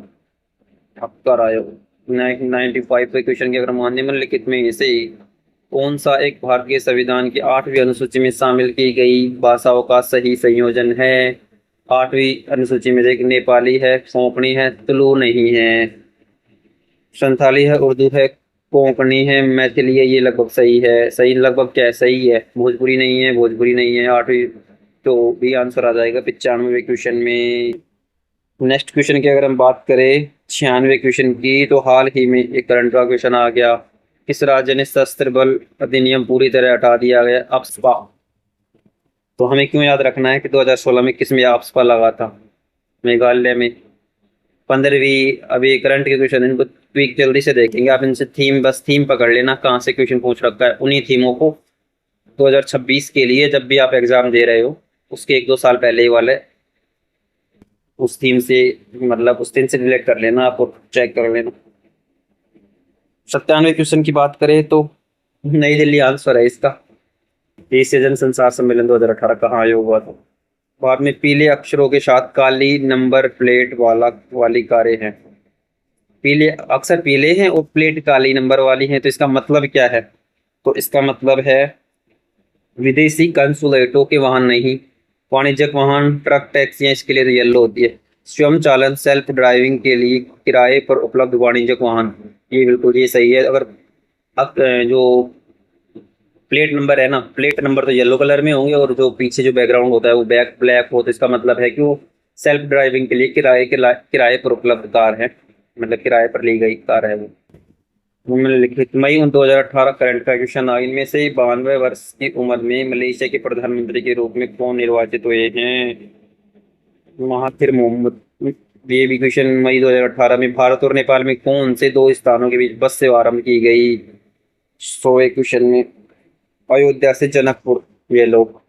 [SPEAKER 1] ठक्कर आयोग। 95वें क्वेश्चन की अगर मान निम्नलिखित में से कौन सा एक भारतीय संविधान की 8वीं अनुसूची में शामिल की गई भाषाओं का सही संयोजन है? 8वीं अनुसूची में से एक नेपाली है, कोंकणी है, तुलु नहीं है, संथाली है, उर्दू है, कोंकणी है, मैथिली है। ये लगभग सही है। सही लगभग क्या है? सही है। भोजपुरी नहीं है, भोजपुरी नहीं है। 8वीं तो भी आंसर आ जाएगा 95वें क्वेश्चन में। नेक्स्ट क्वेश्चन की अगर हम बात करें 96वें क्वेश्चन की, तो हाल ही में एक करंट का क्वेश्चन आ गया, किस राज्य ने सशस्त्र बल अधिनियम पूरी तरह हटा दिया गया? अप्सपा। तो हमें क्यों याद रखना है कि 2016 में किस में अप्सपा लगा था? मेघालय में। 15वीं अभी करंट के क्वेश्चन, इनको क्विक जल्दी से देखेंगे आप। इनसे थीम, बस थीम पकड़ लेना, कहाँ से क्वेश्चन पूछ रखा है। उन्हीं थीमों को 2026 के लिए जब भी आप एग्जाम दे रहे हो उसके 1 2 साल पहले ही वाले उस थीम से, मतलब उस थीम से रिलेट कर लेना, आपको चेक कर लेना। 97वें क्वेश्चन की बात करें तो नई दिल्ली आंसर है इसका। एशिया जन संसार सम्मेलन 2018 कहाँ आयोग हुआ था? बाद में पीले अक्षरों के साथ काली नंबर प्लेट वाली कारें हैं। पीले अक्सर पीले हैं और प्लेट काली नंबर वाली हैं, तो इसका मतलब क्या है? तो इसका मतलब है विदेशी कंसुलेटों के वाहन नहीं, वाणिज्यिक वाहन, ट्रक, टैक्सियां, इसके लिए तो येलो होती है। स्वयं चालन सेल्फ ड्राइविंग के लिए किराए पर उपलब्ध वाणिज्यिक वाहन, ये बिल्कुल ये सही है। अगर जो प्लेट नंबर है ना, प्लेट नंबर तो येलो कलर में होंगे और जो पीछे जो बैकग्राउंड होता है वो ब्लैक हो, तो इसका मतलब है कि वो सेल्फ ड्राइविंग के लिए किराए पर उपलब्ध कार है, मतलब किराए पर ली गई कार है वो। निम्नलिखित मई 2018 करंट का क्वेश्चन आ, इनमें से 92 वर्ष की उम्र में मलेशिया के प्रधानमंत्री के रूप में कौन निर्वाचित हुए हैं? Mahathir Mohamad. ये भी क्वेश्चन मई 2018 में भारत और नेपाल में कौन से 2 स्थानों के बीच बस सेवा आरंभ की गई? 100वें क्वेश्चन में अयोध्या से जनकपुर, ये लोग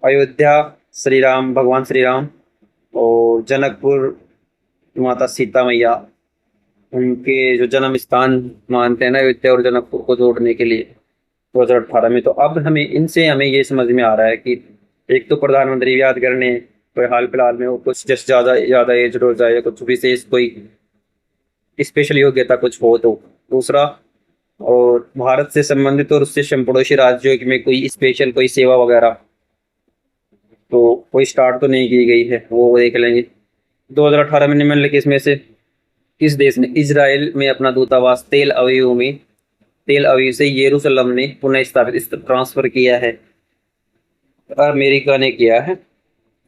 [SPEAKER 1] अयोध्या श्री राम, भगवान श्री राम, और जनकपुर माता सीता मैया, उनके जो जन्म स्थान मानते हैं ना अयोध्या और जनकपुर को जोड़ने के लिए 2018 में। तो अब हमें ये समझ में आ रहा है कि एक तो प्रधानमंत्री याद करने कोई हाल फिलहाल में वो कुछ जस्ट ज्यादा एज हो जाए या कुछ विशेष कोई स्पेशल योग्यता कुछ हो, तो दूसरा और भारत से संबंधित और उससे पड़ोसी राज्यों में कोई स्पेशल कोई सेवा वगैरह तो कोई स्टार्ट तो नहीं की गई है, वो देख लेंगे। 2018 में निम्नलिखित में से किस देश ने इजराइल में अपना दूतावास तेल अवीव से यरूशलेम में पुनः स्थापित ट्रांसफर किया है? अमेरिका ने किया है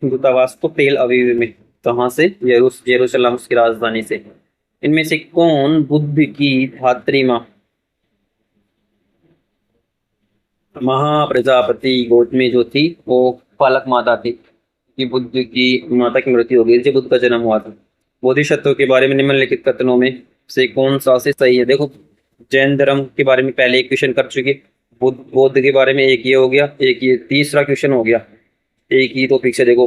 [SPEAKER 1] दूतावास को तेल अवीव में। कहाँ से? यरूशलेम की राजधानी से। इनमें से कौन बुद्ध की धात्री माँ महाप्रजापति गोद में जो थी वो पालक माता थी, कि बुद्ध की माता की मृत्यु हो गई थी, बुद्ध का जन्म हुआ था। बोधिसत्व के बारे में निम्नलिखित कथनों में से कौन सा से सही है? देखो जैन धर्म के बारे में पहले एक क्वेश्चन कर चुके, बौद्ध के बारे में एक ये हो गया, एक ये तीसरा क्वेश्चन हो गया, एक ही टॉपिक से। देखो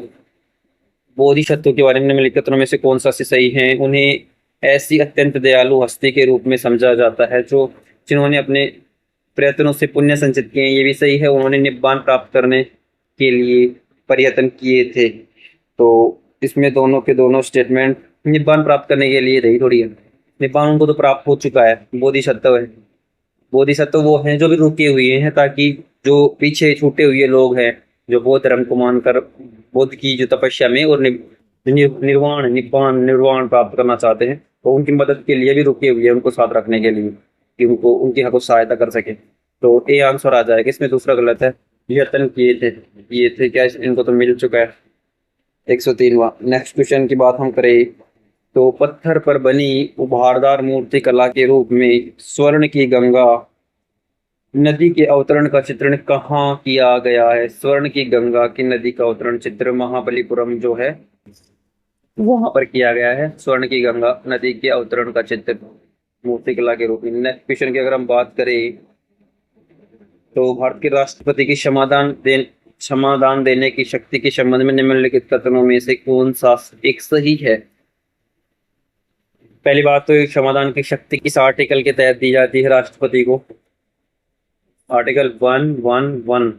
[SPEAKER 1] बोधिसत्व के बारे में निम्नलिखित कथनों में से कौन सा से सही है? उन्हें ऐसी अत्यंत दयालु हस्ती के रूप में समझा जाता है जो जिन्होंने अपने प्रयत्नों से पुण्य संचित किए। ये भी सही है, उन्होंने निब्बान प्राप्त करने के लिए प्रयत्न किए थे। तो इसमें दोनों के दोनों स्टेटमेंट निब्बान प्राप्त करने के लिए रही थोड़ी है। निब्बान उनको तो प्राप्त हो चुका है, बोधिसत्व है। बोधिसत्व वो हैं जो भी रुके हुए हैं, ताकि जो पीछे छूटे हुए लोग हैं जो बौद्ध धर्म को मानकर बुद्ध की जो तपस्या में और निर्वाण निब्बान निर्वाण प्राप्त करना चाहते हैं, तो उनकी मदद के लिए भी रुके हुए हैं, उनको साथ रखने के लिए, कि उनको उनकी हर सहायता कर सके। तो ए आंसर आ जाएगा इसमें। दूसरा गलत है, यत्न किए थे क्या, इनको तो मिल चुका है। 103वां। नेक्स्ट क्वेश्चन की बात हम करें तो पत्थर पर बनी उभारदार मूर्ति कला के रूप में स्वर्ण की गंगा नदी के अवतरण का चित्रण कहाँ किया गया है? स्वर्ण की गंगा की नदी का अवतरण चित्र महाबलीपुरम जो है वहां पर किया गया है। स्वर्ण की गंगा नदी के अवतरण का चित्र मूर्ति कला के रूप में। नेक्स्ट क्वेश्चन की अगर हम बात करें तो भारत के राष्ट्रपति की क्षमादान देने की शक्ति के संबंध में निम्नलिखित कथनों में से कौन सा एक सही है? पहली बात तो क्षमादान की शक्ति किस आर्टिकल के तहत दी जाती है राष्ट्रपति को? आर्टिकल 111।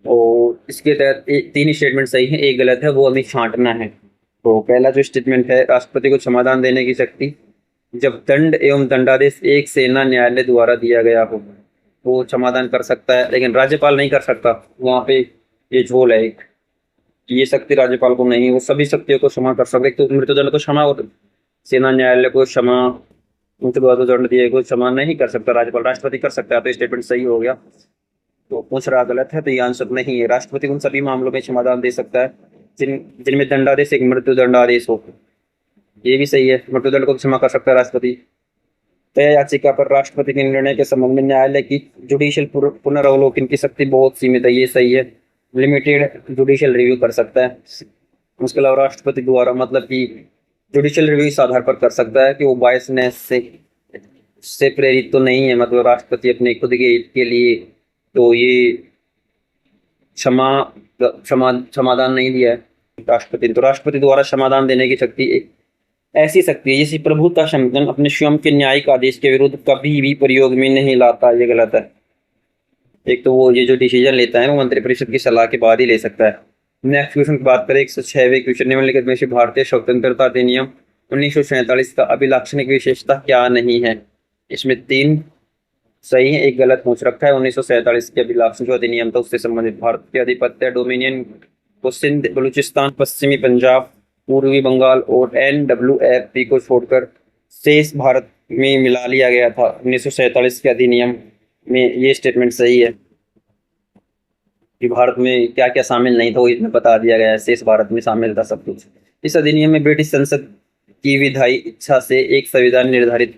[SPEAKER 1] और इसके तहत तीन स्टेटमेंट सही है, एक गलत है, वो हमें छांटना है। तो पहला जो स्टेटमेंट है, राष्ट्रपति को क्षमादान देने की शक्ति जब दंड एवं दंडादेश एक सेना न्यायालय द्वारा दिया गया हो वो क्षमादान कर सकता है, लेकिन राज्यपाल नहीं कर सकता। वहां पे ये झोल है एक, ये शक्ति राज्यपाल को नहीं, वो सभी शक्तियों को क्षमा कर सकते। तो मृत्युदंड को क्षमा और सेना न्यायालय को क्षमा, उनके द्वारा दंड दिए को क्षमा नहीं कर सकता राज्यपाल, राष्ट्रपति कर सकता है। तो स्टेटमेंट सही हो गया। तो दूसरा गलत है, तो ये आंसर नहीं है। राष्ट्रपति उन सभी मामलों में क्षमादान दे सकता है जिनमें दंडादेश एक मृत्यु दंडादेश हो। ये भी सही है, मृत्युदंड को क्षमा कर सकता है राष्ट्रपति। तय याचिका पर राष्ट्रपति के निर्णय के संबंध में न्यायालय की जुडिशियल पुनर्अवलोकन की शक्ति बहुत सीमित है। ये सही है, लिमिटेड जुडिशियल रिव्यू कर सकता है। उसके अलावा राष्ट्रपति द्वारा मतलब कि जुडिशियल रिव्यू इस आधार पर कर सकता है कि वो बायसनेस से प्रेरित तो नहीं है, मतलब राष्ट्रपति अपने खुद के हित के लिए तो ये क्षमादान नहीं दिया है राष्ट्रपति। तो राष्ट्रपति द्वारा क्षमादान देने की शक्ति एक ऐसी शक्ति है जिसे प्रभुता संविधान अपने स्वयं के न्यायिक आदेश के विरुद्ध कभी भी प्रयोग में नहीं लाता। ये गलत है। एक तो वो ये जो डिसीजन लेता है वो मंत्रिपरिषद की सलाह के बाद ही ले सकता है। नेक्स्ट क्वेश्चन की बात करें 106वें क्वेश्चन, निम्नलिखित में से भारतीय स्वतंत्रता अधिनियम 1947 का अभिलाक्षणिक विशेषता क्या नहीं है? इसमें तीन सही है, एक गलत पूछ रखा है। 1947 के अभिलाक्षण जो अधिनियम था उससे संबंधित भारत के आधिपत्य डोमिनियन को सिंध, बलूचिस्तान, पश्चिमी पंजाब, पूर्वी बंगाल और NWFP को छोड़कर शेष भारत में मिला लिया गया था 1947 के अधिनियम में। ये स्टेटमेंट सही है कि भारत में क्या क्या शामिल नहीं था वो इसमें बता दिया गया है, शेष भारत में शामिल था सब कुछ। इस अधिनियम में ब्रिटिश संसद की विधायी इच्छा से एक संविधान निर्धारित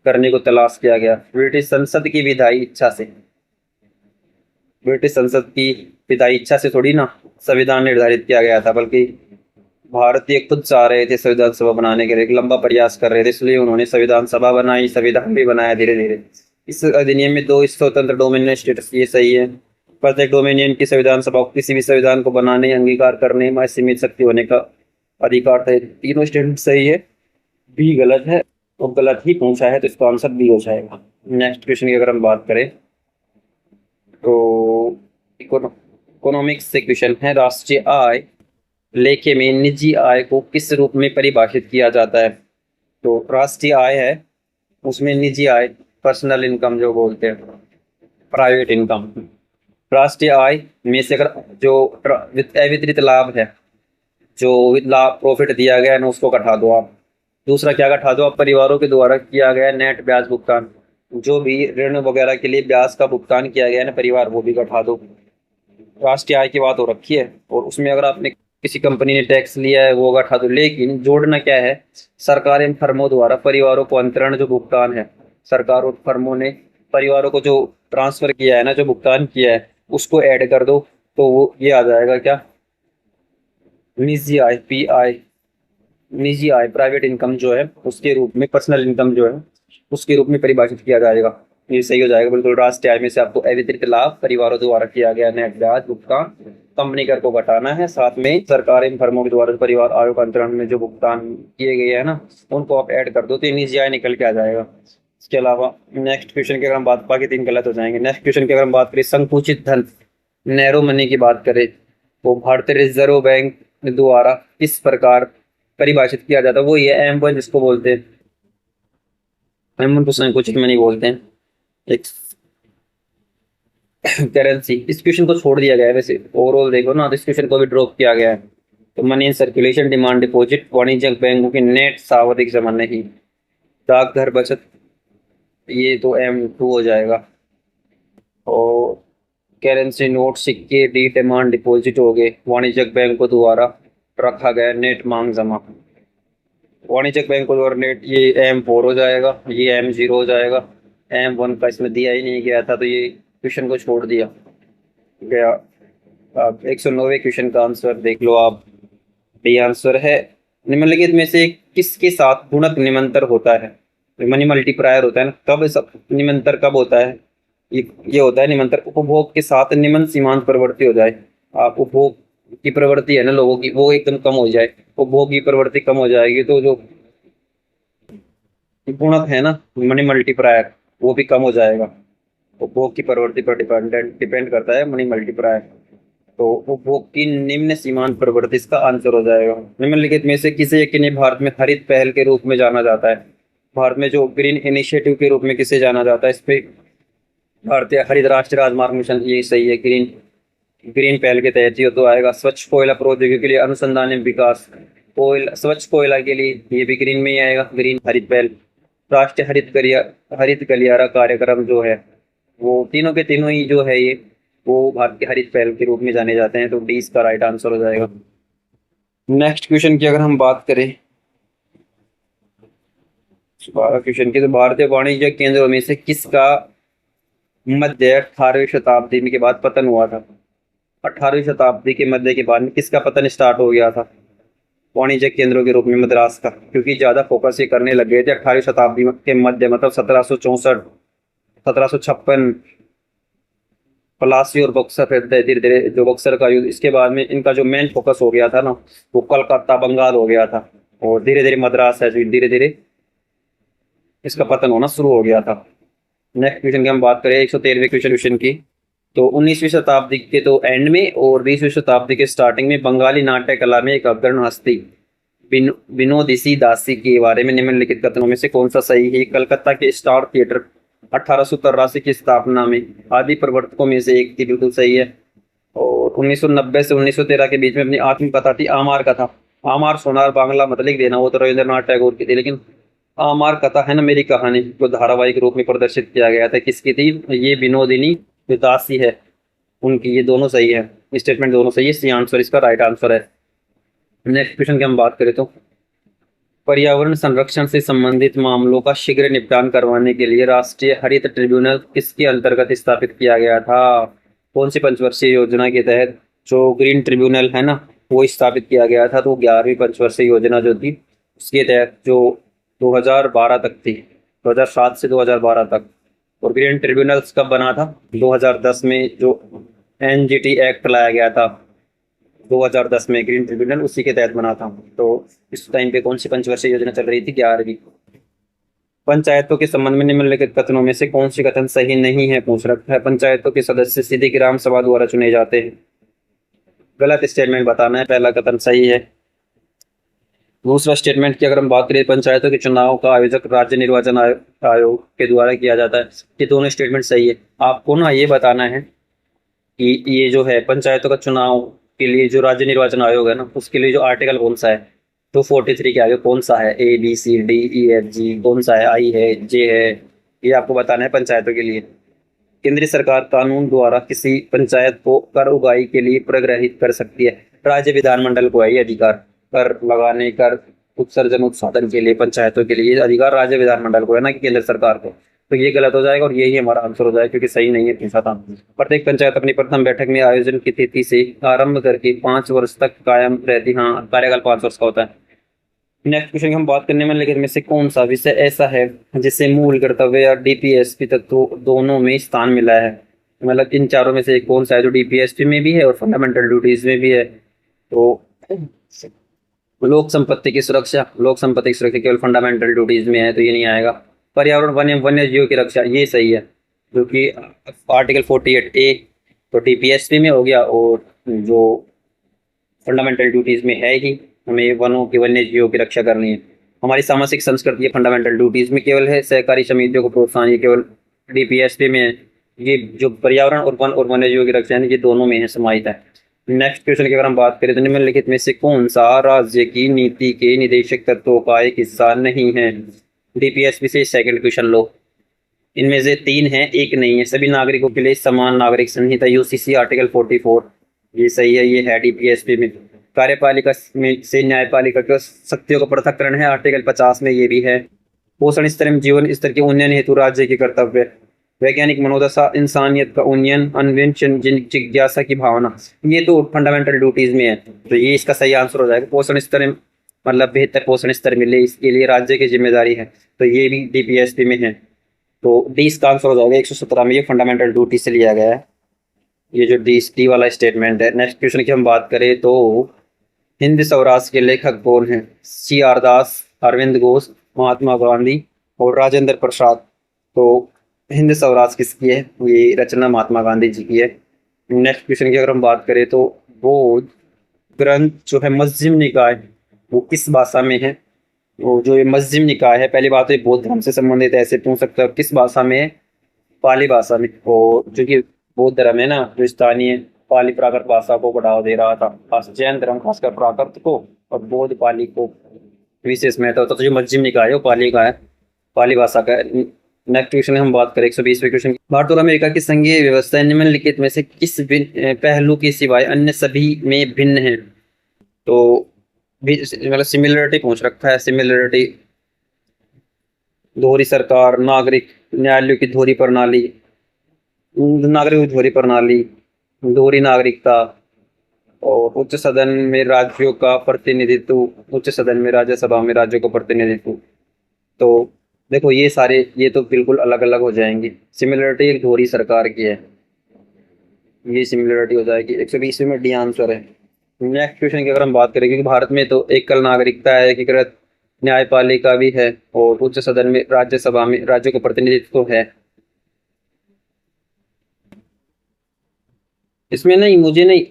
[SPEAKER 1] करने को तलाश किया गया। ब्रिटिश संसद की विधायी इच्छा से, ब्रिटिश संसद की विधायी इच्छा से थोड़ी ना संविधान निर्धारित किया गया था, बल्कि भारतीय खुद चाह रहे थे संविधान सभा बनाने के लिए, एक लंबा प्रयास कर रहे थे, इसलिए उन्होंने संविधान सभा बनाई, संविधान भी बनाया धीरे धीरे। इस अधिनियम में दो स्वतंत्र डोमिनियन स्टेट्स, ये सही है। प्रत्येक डोमिनियन की संविधान सभा को किसी भी संविधान को बनाने अंगीकार करने में सीमित शक्ति होने का अधिकार था। तीनों स्टेटमेंट सही है, बी गलत है और गलत ही पूछा है तो इसका आंसर बी हो जाएगा। नेक्स्ट क्वेश्चन की अगर हम बात करें तो इकोनॉमिक्स से क्वेश्चन है, राष्ट्रीय आय लेखे में निजी आय को किस रूप में परिभाषित किया जाता है? तो राष्ट्रीय आय है उसमें निजी आय, पर्सनल इनकम जो बोलते हैं, प्राइवेट इनकम। राष्ट्रीय आय में से अगर जो अवितरित लाभ है, जो विद लाभ प्रॉफिट दिया गया है ना, उसको घटा दो आप। दूसरा क्या घटा दो आप? परिवारों के द्वारा किया गया नेट ब्याज भुगतान, जो भी ऋण वगैरह के लिए ब्याज का भुगतान किया गया है ना परिवार, वो भी घटा दो। राष्ट्रीय आय की बात हो रखी है और उसमें अगर आपने किसी कंपनी ने टैक्स लिया है वो घटा दो। लेकिन जोड़ना क्या है? सरकार इन फर्मों द्वारा परिवारों को अंतरण जो भुगतान है, सरकार और फर्मों ने परिवारों को जो ट्रांसफर किया है ना, जो भुगतान किया है, उसको ऐड कर दो तो वो ये आ जाएगा क्या? निजी आय, PI, निजी आय, प्राइवेट इनकम जो है उसके रूप में, पर्सनल इनकम जो है उसके रूप में परिभाषित किया जाएगा। ये सही हो जाएगा बिल्कुल। राष्ट्रीय आय में से आपको अवितरित लाभ, परिवारों द्वारा किया गया नेट ब्याज भुगतान, कंपनी कर को घटाना है, साथ में सरकार इन फर्मों के द्वारा परिवार आय का अंतरण में जो भुगतान किए गए हैं ना, उनको आप ऐड कर दो तो निजी आय निकल के आ जाएगा। इसके अलावा नेक्स्ट क्वेश्चन की अगर हम बात, बाकी तीन गलत हो जाएंगे। नेक्स्ट क्वेश्चन की अगर हम बात करें, संकुचित धन, नैरो मनी की बात करें तो भारतीय रिजर्व बैंक द्वारा किस प्रकार परिभाषित किया जाता है? वो ये M1 जिसको बोलते हैं, M1 को संकुचित मनी बोलते हैं, एक करेंसी। इस क्वेश्चन को छोड़ दिया गया है, वैसे ओवरऑल देखो ना तो इस क्वेश्चन को भी ड्रॉप किया गया है। तो money in circulation, demand deposit, वाणिज्यिक बैंकों की नेट सावधि जमा नहीं, डाकघर बचत, ये तो M2 हो जाएगा। और करेंसी नोट, सिक्के, डी डिमांड डिपॉजिट हो गए, वाणिज्यिक बैंकों द्वारा रखा गया नेट मांग जमा, वाणिज्यिक बैंकों द्वारा नेट, ये M4 हो जाएगा, ये M0 हो जाएगा। M1 का इसमें दिया ही नहीं गया था, तो ये क्वेश्चन को छोड़ दिया गया। अब 190 क्वेश्चन का आंसर देख लो आप। ये आंसर है निम्नलिखित में से किसके साथ गुणक निमंतर होता है? मनी मल्टीप्लायर होता है ना, कब सब निमंतर कब होता है? ये होता है निमंतर उपभोग के साथ निम्न सीमांत प्रवृत्ति हो जाए। आप उपभोग की प्रवृत्ति है ना लोगों की, वो एकदम कम हो जाए, उपभोग की प्रवृत्ति कम हो जाएगी, तो जो गुणक है ना मनी मल्टीप्लायर, वो भी कम हो जाएगा। उपभोग की प्रवृत्ति पर डिपेंड करता है मनी मल्टीप्लायर। तो उपभोग की निम्न सीमांत प्रवृत्ति इसका आंसर हो जाएगा। निम्नलिखित में से किसे एक ने भारत में हरित पहल के रूप में जाना जाता है? भारत में जो ग्रीन इनिशिएटिव के रूप में किसे जाना जाता है? इस पे भारतीय हरित राष्ट्रीय राजमार्ग मिशन, ये सही है। ग्रीन ग्रीन पहल के तहत ये तो आएगा। स्वच्छ कोयला प्रौद्योगिकी के लिए अनुसंधान एवं विकास, कोयला, स्वच्छ कोयला के लिए ये भी ग्रीन में ही आएगा, ग्रीन हरित पहल। राष्ट्रीय हरित गलियारा कार्यक्रम जो है, वो तीनों के तीनों ही जो है ये, वो भारत के हरित पहल के रूप में जाने जाते हैं, तो डी इसका राइट आंसर हो जाएगा। नेक्स्ट क्वेश्चन की अगर हम बात करें, 12 क्वेश्चन की, तो भारतीय वाणिज्य केंद्रों में से किसका मध्य 18वीं शताब्दी के बाद पतन हुआ था? 18वीं शताब्दी के मध्य के बाद में किसका पतन स्टार्ट हो गया था वाणिज्य केंद्रों के रूप में? मद्रास का, क्योंकि ज्यादा फोकस ये करने लग गए थे 18वीं शताब्दी के मध्य, मतलब 1764, 1756, पलासी और बक्सर, फिर धीरे धीरे जो बक्सर का युद्ध, इसके बाद में इनका जो मेन फोकस हो गया था ना, वो कलकत्ता बंगाल हो गया था, और धीरे धीरे मद्रास है जो धीरे धीरे इसका पतन होना शुरू हो गया था। नेक्स्ट क्वेश्चन की हम बात करें, 113वें क्वेश्चन की, तो 19वीं शताब्दी के तो एंड में और 20वीं शताब्दी के स्टार्टिंग में बंगाली नाट्य कला में एक अग्रणी हस्ती विनोदिसी दासी के बारे में निम्नलिखित कथनों में से कौन सा सही है? कलकत्ता के स्टार थिएटर 1883 की स्थापना में आदि प्रवर्तकों में से एक थी, बिल्कुल सही है। और 1990 से 1913 के बीच में अपनी आत्मकथा थी आमार कथा, आमार सोनार बांग्ला मत लिख देना, वो तो रविंद्रनाथ टैगोर की थी, लेकिन आमार कथा है ना मेरी कहानी, को धारावाहिक रूप में प्रदर्शित किया गया था, किसकी थी? ये विनोदिनी दासी है उनकी। ये दोनों सही है, स्टेटमेंट दोनों सही है, सी आंसर इसका राइट आंसर है। नेक्स्ट क्वेश्चन की हम बात करें, तो पर्यावरण संरक्षण से संबंधित मामलों का शीघ्र निपटान करवाने के लिए राष्ट्रीय हरित ट्रिब्यूनल किसके अंतर्गत स्थापित किया गया था? कौन सी पंचवर्षीय योजना के तहत जो ग्रीन ट्रिब्यूनल है ना, वो स्थापित किया गया था? तो 11वीं पंचवर्षीय योजना जो थी उसके तहत, जो 2012 तक थी, 2007 से 2012 तक। और ग्रीन ट्रिब्यूनल्स कब बना था? 2010 में जो NGT एक्ट लाया गया था 2010 में, ग्रीन ट्रिब्यूनल उसी के तहत बना था। तो इस टाइम पे कौन सी पंचवर्षीय योजना चल रही थी? 11वीं। पंचायतों के संबंध में निम्नलिखित कथनों में से कौन सी कथन सही नहीं है? पूछ रखा है। पंचायतों के सदस्य सीधी ग्राम सभा द्वारा चुने जाते हैं, गलत स्टेटमेंट बताना है, पहला कथन सही है। दूसरा स्टेटमेंट की अगर हम बात करें, पंचायतों के चुनाव का आयोजक राज्य निर्वाचन आयोग के द्वारा किया जाता है, ये दोनों स्टेटमेंट सही है। आपको ना ये बताना है कि ये जो है पंचायतों का चुनाव के लिए जो राज्य निर्वाचन आयोग है ना, उसके लिए जो आर्टिकल कौन सा है, तो 43 के आगे कौन सा है? ABCDEFG कौन सा है? I है, J है, ये आपको बताना है पंचायतों के लिए। केंद्रीय सरकार कानून द्वारा किसी पंचायत को कर उगाही के लिए प्रग्रहित कर सकती है, राज्य विधानमंडल को है ये अधिकार, कर लगाने, कर उत्सर्जन उत्साधन के लिए पंचायतों के लिए अधिकार राज्य विधानमंडल को है ना, कि केंद्र सरकार को। तो ये गलत हो जाएगा और यही हमारा आंसर हो जाएगा, क्योंकि सही नहीं है तीसरा था। प्रत्येक पंचायत अपनी प्रथम बैठक में आयोजन की तिथि से आरंभ करके 5 वर्ष तक कायम रहती, हाँ कार्यकाल 5 वर्ष का होता है। नेक्स्ट क्वेश्चन की हम बात करने में लेकिन में से कौन सा विषय ऐसा है जिसे मूल कर्तव्य या DPSP तक तो दोनों में स्थान मिला है? मतलब इन चारों में से कौन सा है जो DPSP में भी है और फंडामेंटल ड्यूटीज में भी है? तो लोक संपत्ति की सुरक्षा, लोक संपत्ति की सुरक्षा केवल फंडामेंटल ड्यूटीज में है, तो ये नहीं आएगा। पर्यावरण वन्य जीव की रक्षा, ये सही है, जो कि आर्टिकल 48A तो DPSP में हो गया, और जो फंडामेंटल ड्यूटीज में है ही, हमें वनों की वन्य जीवों की रक्षा करनी है। हमारी सामाजिक संस्कृति ये फंडामेंटल ड्यूटीज में केवल है। सहकारी समितियों को प्रोत्साहन ये केवल DPSP में है। ये जो पर्यावरण और वन और वन्य जीवों की रक्षा है ये दोनों में है समाहित है। नेक्स्ट क्वेश्चन की अगर हम बात करें तो निम्नलिखित में से कौन सा राज्य की नीति के निदेशक तत्वों का एक हिस्सा नहीं है? डीपीएसपी से सेकंड क्वेश्चन लो। इनमें से 3 हैं, एक नहीं है। सभी नागरिकों के लिए समान नागरिक संहिता यूसीसी आर्टिकल 44, ये सही है, ये है डीपीएसपी में। कार्यपालिका में से न्यायपालिका की शक्तियों का पृथक्करण है, आर्टिकल 50 में ये भी है। पोषण स्तर में जीवन स्तर के उन्नयन हेतु राज्य के कर्तव्य। वैज्ञानिक मनोदशा, इंसानियत का उन्नयन, अन्वेषण, जिज्ञासा की भावना, ये तो फंडामेंटल ड्यूटीज में है, तो ये इसका सही आंसर हो जाएगा। पोषण स्तर मतलब बेहतर पोषण स्तर मिले, इसके लिए राज्य की जिम्मेदारी है, तो ये भी डीपीएसपी में है। तो डी इसका आंसर हो जाएगा 117 में, ये फंडामेंटल ड्यूटी से लिया गया है, ये जो डी वाला स्टेटमेंट है। नेक्स्ट क्वेश्चन की हम बात करें तो हिंद स्वराज के लेखक कौन है? CR दास, अरविंद घोष, महात्मा गांधी और राजेंद्र प्रसाद। तो हिंद स्वराज किसकी है? ये रचना महात्मा गांधी जी की है। नेक्स्ट क्वेश्चन की अगर हम बात करें तो बौद्ध ग्रंथ जो है मध्यम निकाय, वो किस भाषा में है? वो जो ये मध्यम निकाय है, पहली बात तो ये बौद्ध धर्म से संबंधित है, ऐसे पूछ सकते हो किस भाषा में है? पाली भाषा में। और जो कि बौद्ध धर्म है ना, जो स्थानीय पाली प्राकृत भाषा को बढ़ावा दे रहा था, खास जैन धर्म खासकर प्राकृत को और बौद्ध पाली को विशेष महत्व होता, तो जो मध्यम निकाय है वो पाली का है, पाली भाषा का है। नेक्स्ट क्वेश्चन हम बात करें 120वें क्वेश्चन की। भारत और अमेरिका की संघीय व्यवस्था निम्नलिखित में से किस पहलू के सिवाय अन्य सभी में भिन्न है? तो मतलब सिमिलरिटी पूछ रखा है, सिमिलरिटी, दोहरी सरकार, नागरिक न्यायालयों की दोहरी प्रणाली, नागरिक दोहरी प्रणाली, दोहरी नागरिकता और उच्च सदन में राज्यों का प्रतिनिधित्व, उच्च सदन में राज्यसभा में राज्यों का प्रतिनिधित्व। तो देखो ये सारे, ये तो बिल्कुल अलग अलग हो जाएंगे। सिमिलरिटी एक दोहरी सरकार की है, ये सिमिलरिटी हो जाएगी। 120 में डी आंसर है। नेक्स्ट क्वेश्चन की अगर हम बात करें, क्योंकि भारत में तो एकल नागरिकता है, एकीकृत न्यायपालिका भी है और उच्च सदन में राज्यसभा में राज्यों का प्रतिनिधित्व तो है। इसमें नहीं, मुझे नहीं,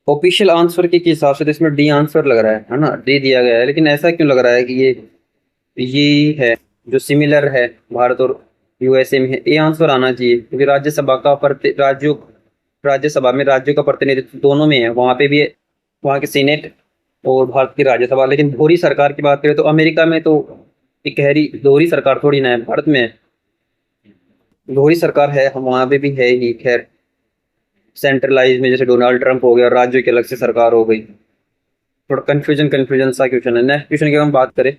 [SPEAKER 1] ऑफिशियल आंसर के हिसाब से तो इसमें डी आंसर लग रहा है ना, डी दिया गया है, लेकिन ऐसा क्यों लग रहा है कि ये है जो सिमिलर है भारत और यूएसए में है? ये आंसर आना चाहिए, क्योंकि राज्यसभा का राज्यों, राज्यसभा में राज्यों का प्रतिनिधित्व दोनों में है, वहां पे भी है, वहां के सीनेट और भारत की राज्यसभा। लेकिन दोहरी सरकार की बात करें तो अमेरिका में तो एक गहरी दोहरी सरकार थोड़ी ना है, भारत में दोहरी सरकार है, वहां पे भी है ही। खैर सेंट्रलाइज में जैसे डोनाल्ड ट्रंप हो गया, राज्यों की अलग से सरकार हो गई, थोड़ा कंफ्यूजन सा क्वेश्चन है। नेक्स्ट क्वेश्चन की हम बात करें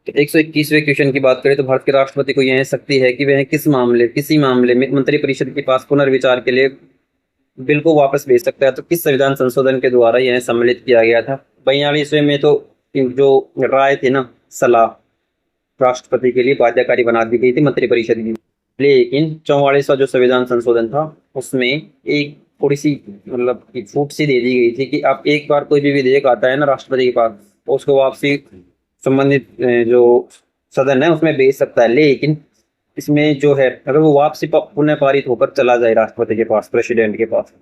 [SPEAKER 1] तो 121वें क्वेश्चन की बात करें तो भारत के राष्ट्रपति को यह शक्ति है कि वह किसी मामले में मंत्रिपरिषद के पास पुनर्विचार के लिए बिल को वापस भेज सकता है। तो किस संविधान संशोधन के द्वारा यह सम्मिलित किया गया था? 42वें में तो जो राय थी ना, सलाह राष्ट्रपति के लिए बाध्यकारी बना दी गई थी मंत्रिपरिषद की। लेकिन 44वां जो संविधान संशोधन था उसमें एक थोड़ी सी मतलब एक छूट सी दे दी गई थी कि आप एक बार कोई भी विधेयक आता है ना राष्ट्रपति के पास, उसको वापसी संबंधित जो सदन है उसमें भेज सकता है। लेकिन इसमें जो है अगर वो वापसी पुनः पारित होकर चला जाए राष्ट्रपति के पास, प्रेसिडेंट के पास,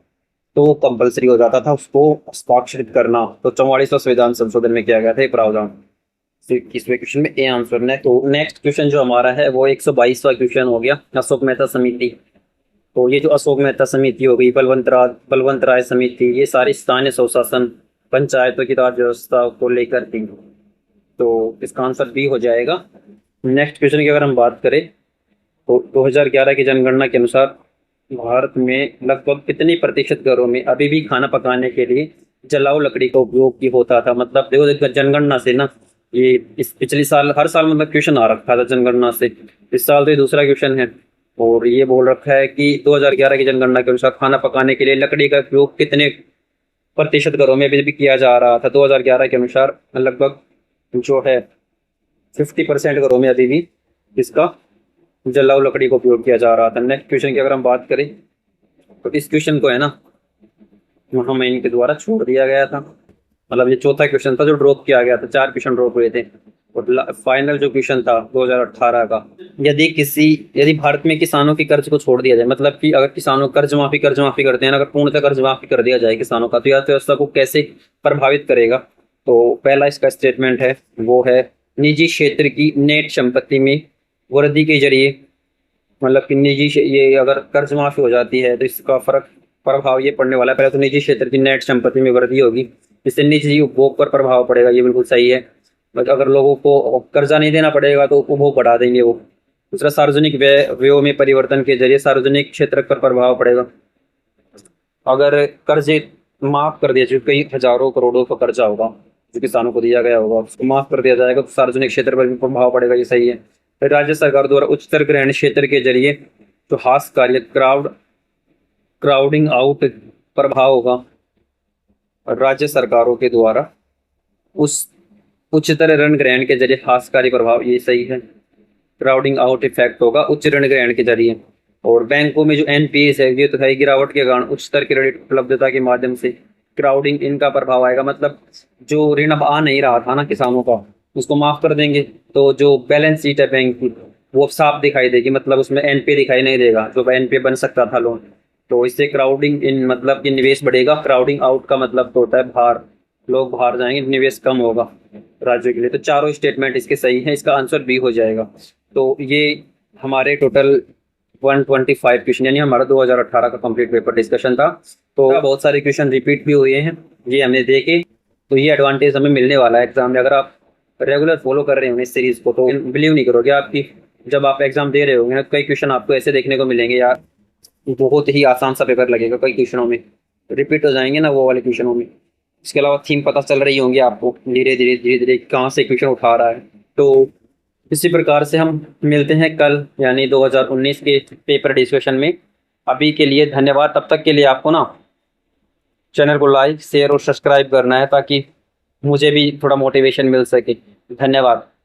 [SPEAKER 1] तो कंपलसरी हो जाता था उसको हस्ताक्षरित करना। तो 44वां संविधान संशोधन में किया गया था प्रावधान। 21वें क्वेश्चन में ए आंसर है। तो नेक्स्ट क्वेश्चन जो हमारा है वो 122वां क्वेश्चन हो गया, अशोक मेहता समिति। तो ये जो अशोक मेहता समिति हो गई, बलवंत राय समिति, ये सारी स्थानीय स्वशासन पंचायतों की राज व्यवस्था को लेकर थी, तो इसका आंसर बी हो जाएगा। नेक्स्ट क्वेश्चन की अगर हम बात करें तो 2011 की जनगणना के अनुसार भारत में लगभग कितनी प्रतिशत घरों में अभी भी खाना पकाने के लिए जलाऊ लकड़ी का उपयोग होता था? मतलब देखो जनगणना से ना, ये इस पिछले साल हर साल मतलब क्वेश्चन आ रखा था जनगणना से, इस साल तो ये दूसरा क्वेश्चन है। और ये बोल रखा है कि 2011 की जनगणना के अनुसार खाना पकाने के लिए लकड़ी का उपयोग कितने प्रतिशत घरों में अभी भी किया जा रहा था? 2011 के अनुसार लगभग जो है 50% घरों में अभी भी इसका जलाऊ लकड़ी का उपयोग किया जा रहा था। नेक्स्ट क्वेश्चन की अगर हम बात करें तो इस क्वेश्चन को है ना महामहिम के द्वारा छोड़ दिया गया था, मतलब ये चौथा क्वेश्चन था जो ड्रॉप किया गया था, 4 क्वेश्चन ड्रॉप हुए थे। और फाइनल जो क्वेश्चन था 2018 का, यदि भारत में किसानों की कर्ज को छोड़ दिया जाए, मतलब कि अगर किसानों कर्ज माफी करते हैं, अगर पूर्णतः कर्ज माफी कर दिया जाए किसानों का, तो अर्थव्यवस्था को कैसे प्रभावित करेगा? तो पहला इसका स्टेटमेंट है वो है निजी क्षेत्र की नेट संपत्ति में वृद्धि के जरिए, मतलब कि ये अगर कर्ज माफी हो जाती है तो इसका फर्क प्रभाव ये पड़ने वाला है। पहले तो निजी क्षेत्र की नेट संपत्ति में वृद्धि होगी, इससे निजी उपभोग पर प्रभाव पड़ेगा, ये बिल्कुल सही है। अगर लोगों को कर्जा नहीं देना पड़ेगा तो उपभोग बढ़ा देंगे वो। दूसरा, सार्वजनिक व्ययों में परिवर्तन के जरिए सार्वजनिक क्षेत्र पर प्रभाव पड़ेगा। अगर कर्जे माफ कर दिया जाए, कई हजारों करोड़ों का कर्जा होगा जो किसानों को दिया गया होगा, उसको माफ कर दिया जाएगा तो सार्वजनिक क्षेत्र पर भी प्रभाव पड़ेगा, ये सही है। फिर राज्य सरकार द्वारा उच्चतर ग्रहण क्षेत्र के जरिए जो हास कार्य क्राउडिंग आउट प्रभाव होगा, और राज्य सरकारों के द्वारा उस उच्चतर ऋण ग्रहण के जरिए हासकारी प्रभाव, ये सही है। क्राउडिंग आउट इफेक्ट होगा उच्च ऋण ग्रहण के जरिए। और बैंकों में जो एनपीएस है, ये तो है गिरावट के कारण उच्चतर क्रेडिट उपलब्धता के माध्यम से क्राउडिंग इनका प्रभाव आएगा। मतलब जो ऋण अब आ नहीं रहा था ना किसानों का, उसको माफ कर देंगे तो जो बैलेंस शीट है बैंक की वो साफ दिखाई देगी, मतलब उसमें एनपीए दिखाई नहीं देगा जो एनपीए बन सकता था लोन। तो इससे क्राउडिंग इन मतलब कि निवेश बढ़ेगा। क्राउडिंग आउट का मतलब तो होता है बाहर, लोग बाहर जाएंगे, निवेश कम होगा राज्यों के लिए। तो चारों स्टेटमेंट इसके सही है, इसका आंसर बी हो जाएगा। तो ये हमारे टोटल 125 क्वेश्चन यानी हमारा 2018 का कंप्लीट पेपर डिस्कशन था। तो बहुत सारे क्वेश्चन रिपीट भी हुए हैं, ये हमने देखे। तो ये एडवांटेज हमें मिलने वाला है एग्जाम में, अगर आप रेगुलर फॉलो कर रहे हो इस सीरीज को तो बिलीव नहीं करोगे आपकी, जब आप एग्जाम दे रहे होंगे ना कई क्वेश्चन आपको ऐसे देखने को मिलेंगे यार, बहुत ही आसान सा पेपर लगेगा, कई क्वेश्चनों में रिपीट हो जाएंगे ना वो वाले क्वेश्चनों में। इसके अलावा थीम पता चल रही होंगी आपको धीरे धीरे कहाँ से क्वेश्चन उठा रहा है। तो इसी प्रकार से हम मिलते हैं कल यानी 2019 के पेपर डिस्कशन में। अभी के लिए धन्यवाद। तब तक के लिए आपको ना चैनल को लाइक शेयर और सब्सक्राइब करना है ताकि मुझे भी थोड़ा मोटिवेशन मिल सके। धन्यवाद।